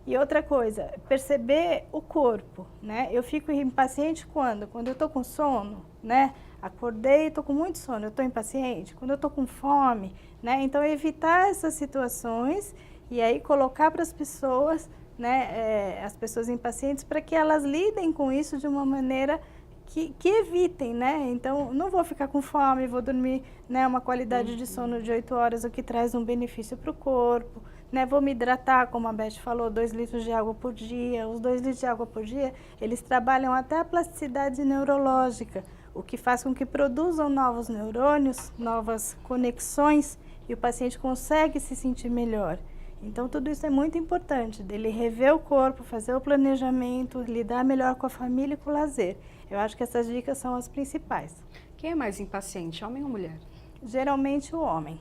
E outra coisa, perceber o corpo, né? Eu fico impaciente quando eu estou com sono, né? Acordei, estou com muito sono, eu estou impaciente. Quando eu estou com fome, né? Então, evitar essas situações e aí colocar para as pessoas, né? As pessoas impacientes, para que elas lidem com isso de uma maneira que evitem, né? Então, não vou ficar com fome, vou dormir, né, uma qualidade de sono de 8 horas, o que traz um benefício para o corpo, né? Vou me hidratar, como a Beth falou, 2 litros de água por dia. Os 2 litros de água por dia, eles trabalham até a plasticidade neurológica, o que faz com que produzam novos neurônios, novas conexões, e o paciente consegue se sentir melhor. Então tudo isso é muito importante, dele rever o corpo, fazer o planejamento, lidar melhor com a família e com o lazer. Eu acho que essas dicas são as principais. Quem é mais impaciente, homem ou mulher? Geralmente o homem.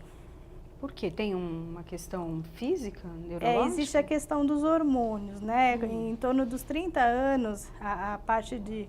Por quê? Tem uma questão física, neurológica? Existe a questão dos hormônios, né? Em torno dos 30 anos, a parte de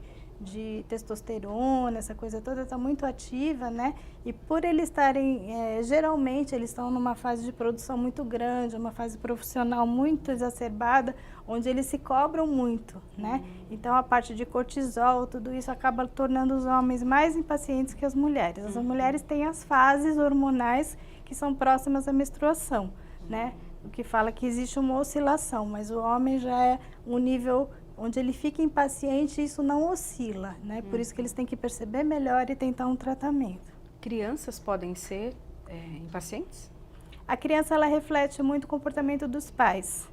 testosterona, essa coisa toda está muito ativa, né? E por eles estarem, geralmente eles estão numa fase de produção muito grande, uma fase profissional muito exacerbada, onde eles se cobram muito, né? Então a parte de cortisol, tudo isso acaba tornando os homens mais impacientes que as mulheres. As mulheres têm as fases hormonais que são próximas à menstruação, né? O que fala que existe uma oscilação, mas o homem já é um nível onde ele fica impaciente e isso não oscila, né? Por isso que eles têm que perceber melhor e tentar um tratamento. Crianças podem ser impacientes? A criança, ela reflete muito o comportamento dos pais,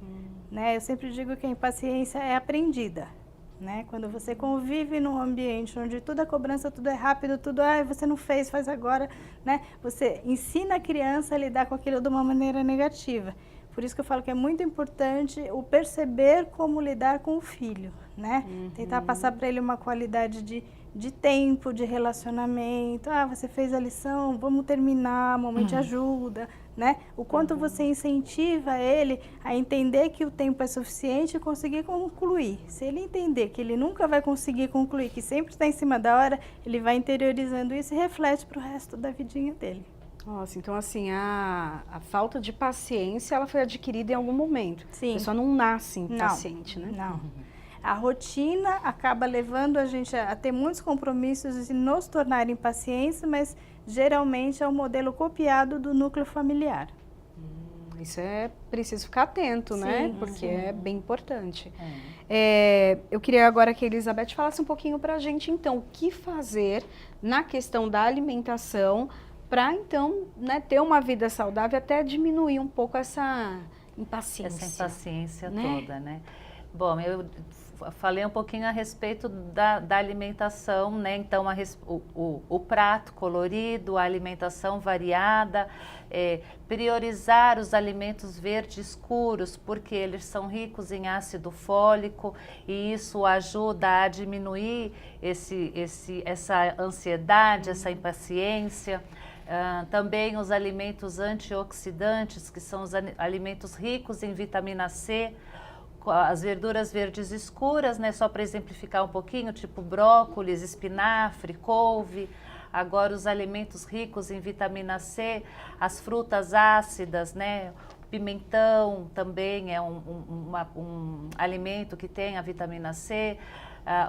né? Eu sempre digo que a impaciência é aprendida, né? Quando você convive num ambiente onde tudo é cobrança, tudo é rápido, tudo, você não fez, faz agora, né? Você ensina a criança a lidar com aquilo de uma maneira negativa. Por isso que eu falo que é muito importante o perceber como lidar com o filho, né? Tentar passar para ele uma qualidade de tempo, de relacionamento. Você fez a lição, vamos terminar, a mamãe te ajuda, né? O quanto você incentiva ele a entender que o tempo é suficiente e conseguir concluir. Se ele entender que ele nunca vai conseguir concluir, que sempre está em cima da hora, ele vai interiorizando isso e reflete para o resto da vidinha dele. Nossa, então assim, a falta de paciência, ela foi adquirida em algum momento. Sim. A pessoa não nasce impaciente, né? Não. A rotina acaba levando a gente a ter muitos compromissos e nos tornar impacientes, mas geralmente é um modelo copiado do núcleo familiar. Isso é preciso ficar atento, né? Sim, Porque sim. é bem importante. Eu queria agora que a Elizabeth falasse um pouquinho pra gente, então, o que fazer na questão da alimentação para, então, né, ter uma vida saudável, até diminuir um pouco essa impaciência. Essa impaciência né? toda, né? Bom, eu falei um pouquinho a respeito da alimentação, né? Então, o prato colorido, a alimentação variada, priorizar os alimentos verdes escuros, porque eles são ricos em ácido fólico e isso ajuda a diminuir essa ansiedade, essa impaciência. Também os alimentos antioxidantes, que são os alimentos ricos em vitamina C, as verduras verdes escuras, né, só para exemplificar um pouquinho, tipo brócolis, espinafre, couve. Agora os alimentos ricos em vitamina C, as frutas ácidas, né, o pimentão também é um alimento que tem a vitamina C.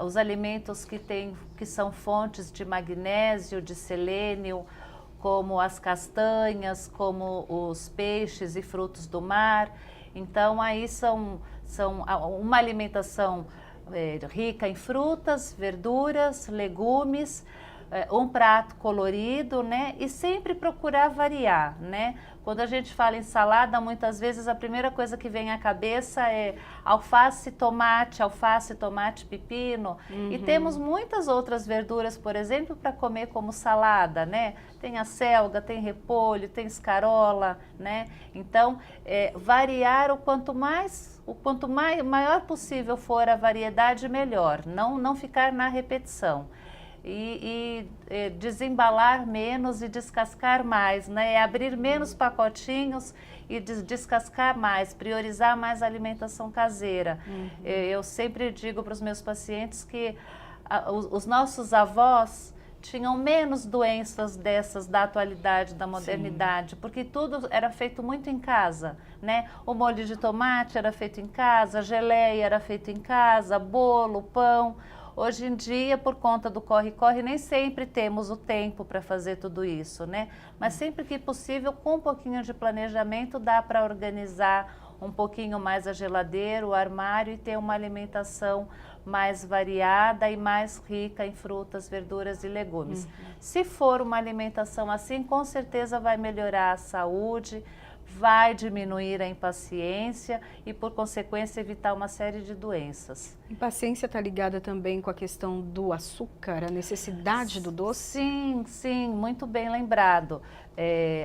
Os alimentos que são fontes de magnésio, de selênio, como as castanhas, como os peixes e frutos do mar. Então, aí são uma alimentação rica em frutas, verduras, legumes, um prato colorido, né? E sempre procurar variar, né? Quando a gente fala em salada, muitas vezes a primeira coisa que vem à cabeça é alface, tomate, pepino. E temos muitas outras verduras, por exemplo, para comer como salada, né? Tem a selga, tem repolho, tem escarola, né? Então, variar o quanto maior possível for a variedade, melhor. Não ficar na repetição. E desembalar menos e descascar mais, né? Abrir menos pacotinhos e descascar mais, priorizar mais a alimentação caseira. Eu sempre digo para os meus pacientes que os nossos avós tinham menos doenças dessas da atualidade, da modernidade, porque tudo era feito muito em casa, né? O molho de tomate era feito em casa, a geleia era feita em casa, bolo, pão. Hoje em dia, por conta do corre-corre, nem sempre temos o tempo para fazer tudo isso, né? Mas sempre que possível, com um pouquinho de planejamento, dá para organizar um pouquinho mais a geladeira, o armário e ter uma alimentação mais variada e mais rica em frutas, verduras e legumes. Se for uma alimentação assim, com certeza vai melhorar a saúde, vai diminuir a impaciência e, por consequência, evitar uma série de doenças. Impaciência está ligada também com a questão do açúcar, a necessidade do doce? Sim, sim, muito bem lembrado.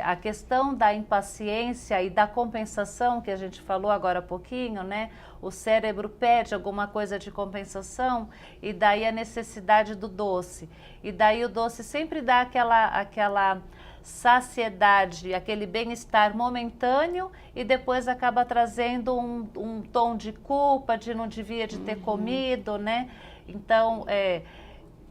A questão da impaciência e da compensação, que a gente falou agora há pouquinho, né? O cérebro pede alguma coisa de compensação e daí a necessidade do doce. E daí o doce sempre dá aquela saciedade, aquele bem-estar momentâneo e depois acaba trazendo um tom de culpa, de não devia de ter comido, né? Então,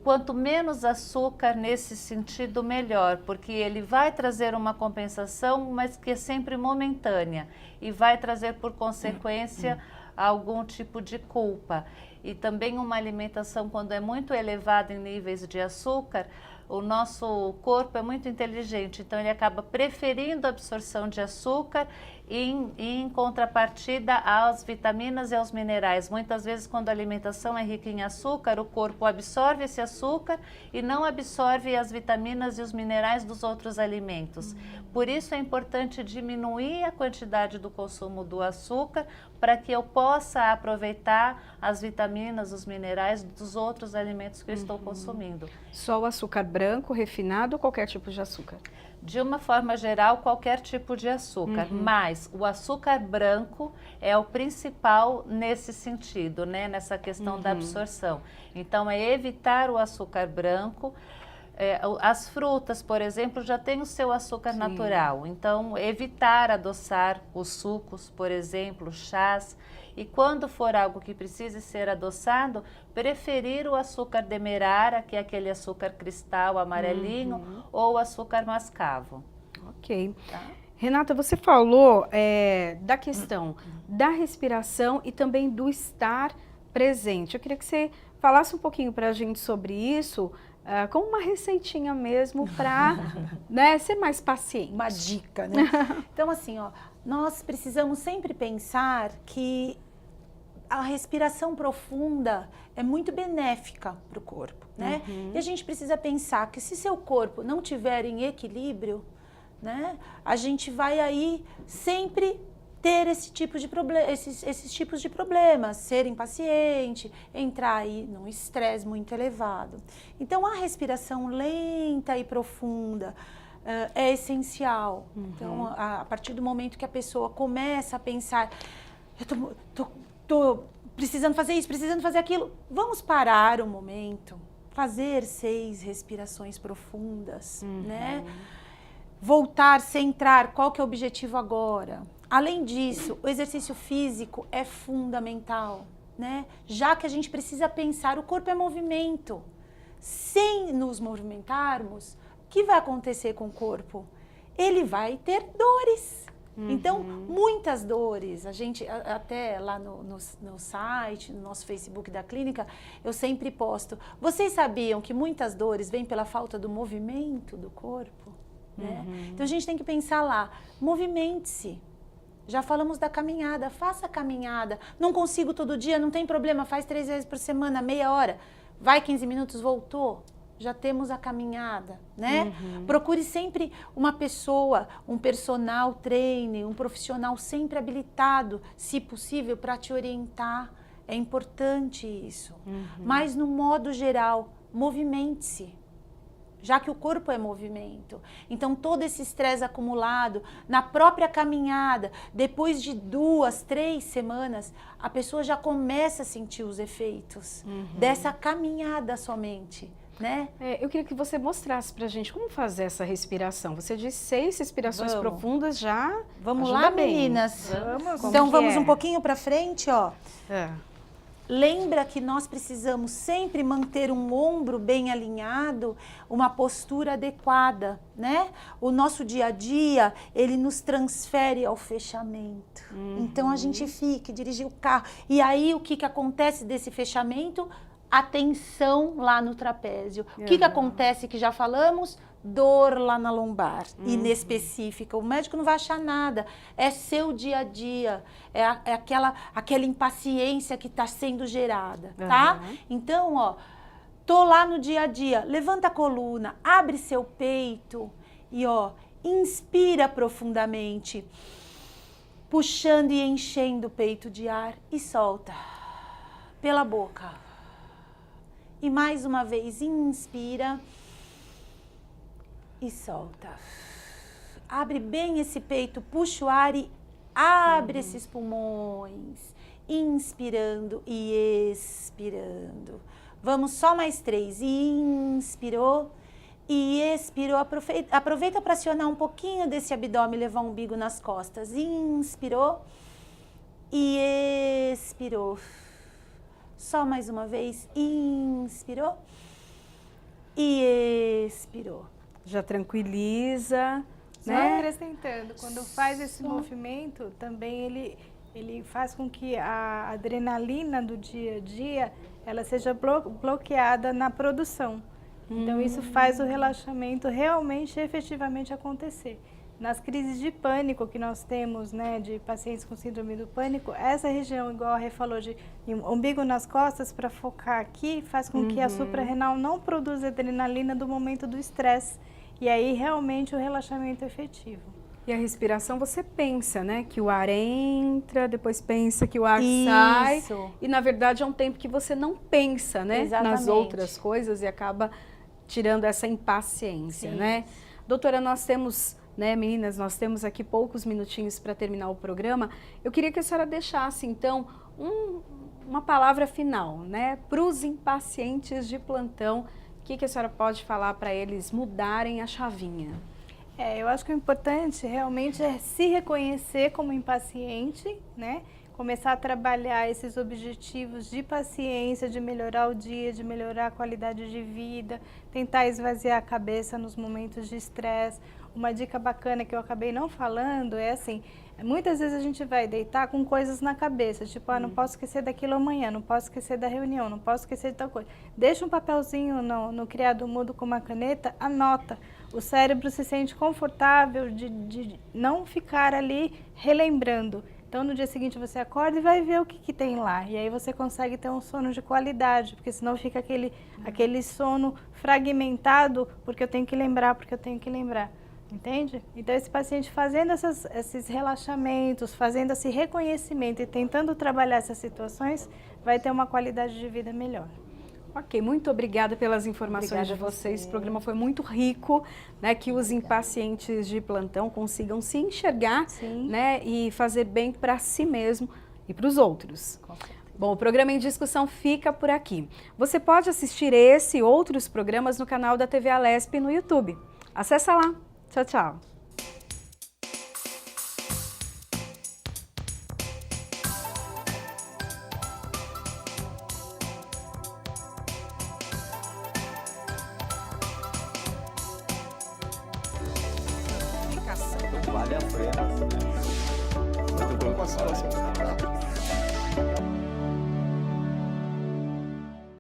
quanto menos açúcar nesse sentido, melhor, porque ele vai trazer uma compensação, mas que é sempre momentânea e vai trazer, por consequência, algum tipo de culpa. E também uma alimentação, quando é muito elevada em níveis de açúcar, o nosso corpo é muito inteligente, então ele acaba preferindo a absorção de açúcar em contrapartida às vitaminas e aos minerais. Muitas vezes, quando a alimentação é rica em açúcar, o corpo absorve esse açúcar e não absorve as vitaminas e os minerais dos outros alimentos. Por isso é importante diminuir a quantidade do consumo do açúcar para que eu possa aproveitar as vitaminas, os minerais dos outros alimentos que eu estou consumindo. Só o açúcar branco, refinado ou qualquer tipo de açúcar? De uma forma geral, qualquer tipo de açúcar, mas o açúcar branco é o principal nesse sentido, né? Nessa questão da absorção. Então, é evitar o açúcar branco. As frutas, por exemplo, já têm o seu açúcar natural, então evitar adoçar os sucos, por exemplo, chás, e quando for algo que precise ser adoçado, preferir o açúcar demerara, que é aquele açúcar cristal amarelinho, ou o açúcar mascavo. Ok. Tá? Renata, você falou da questão da respiração e também do estar presente. Eu queria que você falasse um pouquinho para a gente sobre isso, como uma receitinha mesmo para ser mais paciente. Uma dica, né? Então, assim, ó, nós precisamos sempre pensar que a respiração profunda é muito benéfica para o corpo, né? E a gente precisa pensar que se seu corpo não tiver em equilíbrio, né, a gente vai aí sempre ter esse tipo de esses tipos de problemas, ser impaciente, entrar aí num estresse muito elevado. Então, a respiração lenta e profunda é essencial. Então, a partir do momento que a pessoa começa a pensar, eu tô precisando fazer isso, precisando fazer aquilo, vamos parar um momento, fazer 6 respirações profundas, né? Voltar, centrar, qual que é o objetivo agora? Além disso, o exercício físico é fundamental, né? Já que a gente precisa pensar, o corpo é movimento. Sem nos movimentarmos, o que vai acontecer com o corpo? Ele vai ter dores. Então, muitas dores. A gente, até lá no site, no nosso Facebook da clínica, eu sempre posto. Vocês sabiam que muitas dores vêm pela falta do movimento do corpo? Né? Então, a gente tem que pensar lá, movimente-se. Já falamos da caminhada, faça a caminhada. Não consigo todo dia, não tem problema, faz 3 vezes por semana, meia hora. Vai 15 minutos, voltou. Já temos a caminhada, né? Procure sempre uma pessoa, um personal trainer, um profissional sempre habilitado, se possível, para te orientar. É importante isso. Mas, no modo geral, movimente-se. Já que o corpo é movimento. Então, todo esse estresse acumulado na própria caminhada, depois de 2, 3 semanas, a pessoa já começa a sentir os efeitos dessa caminhada somente, né? Eu queria que você mostrasse pra gente como fazer essa respiração. Você disse 6 respirações profundas já. Vamos ajuda lá, bem. meninas? Vamos. Então, vamos um pouquinho para frente, ó. É. Lembra que nós precisamos sempre manter um ombro bem alinhado, uma postura adequada, né? O nosso dia a dia, ele nos transfere ao fechamento. Então, a gente fica, dirigir o carro. E aí, o que acontece desse fechamento? A tensão lá no trapézio. O que acontece, que já falamos? Dor lá na lombar, inespecífica. O médico não vai achar nada. É seu dia a dia. É aquela impaciência que está sendo gerada, tá? Então, ó, tô lá no dia a dia. Levanta a coluna, abre seu peito e, ó, inspira profundamente. puxando e enchendo o peito de ar e solta pela boca. E mais uma vez, inspira e solta. Abre bem esse peito, puxa o ar e abre esses pulmões. Inspirando e expirando. Vamos só mais 3. Inspirou e expirou. Aproveita para acionar um pouquinho desse abdômen, levar o umbigo nas costas. Inspirou e expirou. Só mais uma vez. Inspirou e expirou. Já tranquiliza, Só né? acrescentando, quando faz esse movimento, também ele faz com que a adrenalina do dia a dia, ela seja bloqueada na produção. Então isso faz o relaxamento realmente, efetivamente acontecer. Nas crises de pânico que nós temos, né, de pacientes com síndrome do pânico, essa região, igual a Rê falou, de umbigo nas costas, para focar aqui, faz com que a suprarrenal não produza adrenalina do momento do estresse. E aí realmente o relaxamento é efetivo. E a respiração, você pensa, né? Que o ar entra, depois pensa que o ar sai. Isso. E na verdade é um tempo que você não pensa, né? Nas Exatamente. outras coisas e acaba tirando essa impaciência, Sim. né? Doutora, nós temos, né, meninas, nós temos aqui poucos minutinhos para terminar o programa. Eu queria que a senhora deixasse, então, uma palavra final, né? Para os impacientes de plantão, o que a senhora pode falar para eles mudarem a chavinha? Eu acho que o importante realmente é se reconhecer como impaciente, né? Começar a trabalhar esses objetivos de paciência, de melhorar o dia, de melhorar a qualidade de vida, tentar esvaziar a cabeça nos momentos de estresse. Uma dica bacana que eu acabei não falando é assim, muitas vezes a gente vai deitar com coisas na cabeça, tipo, não posso esquecer daquilo amanhã, não posso esquecer da reunião, não posso esquecer de tal coisa. Deixa um papelzinho no criado mudo com uma caneta, anota. O cérebro se sente confortável de não ficar ali relembrando. Então, no dia seguinte você acorda e vai ver o que tem lá. E aí você consegue ter um sono de qualidade, porque senão fica aquele sono fragmentado, porque eu tenho que lembrar, Entende? Então, esse paciente fazendo esses relaxamentos, fazendo esse reconhecimento e tentando trabalhar essas situações, vai ter uma qualidade de vida melhor. Ok, muito obrigada pelas informações de vocês. Esse programa foi muito rico, né? Que os impacientes de plantão consigam se enxergar, né? E fazer bem para si mesmo e para os outros. Bom, o programa em discussão fica por aqui. Você pode assistir esse e outros programas no canal da TV Alesp no YouTube. Acessa lá. Tchau, tchau. Vale a pena. Muito bom com a situação.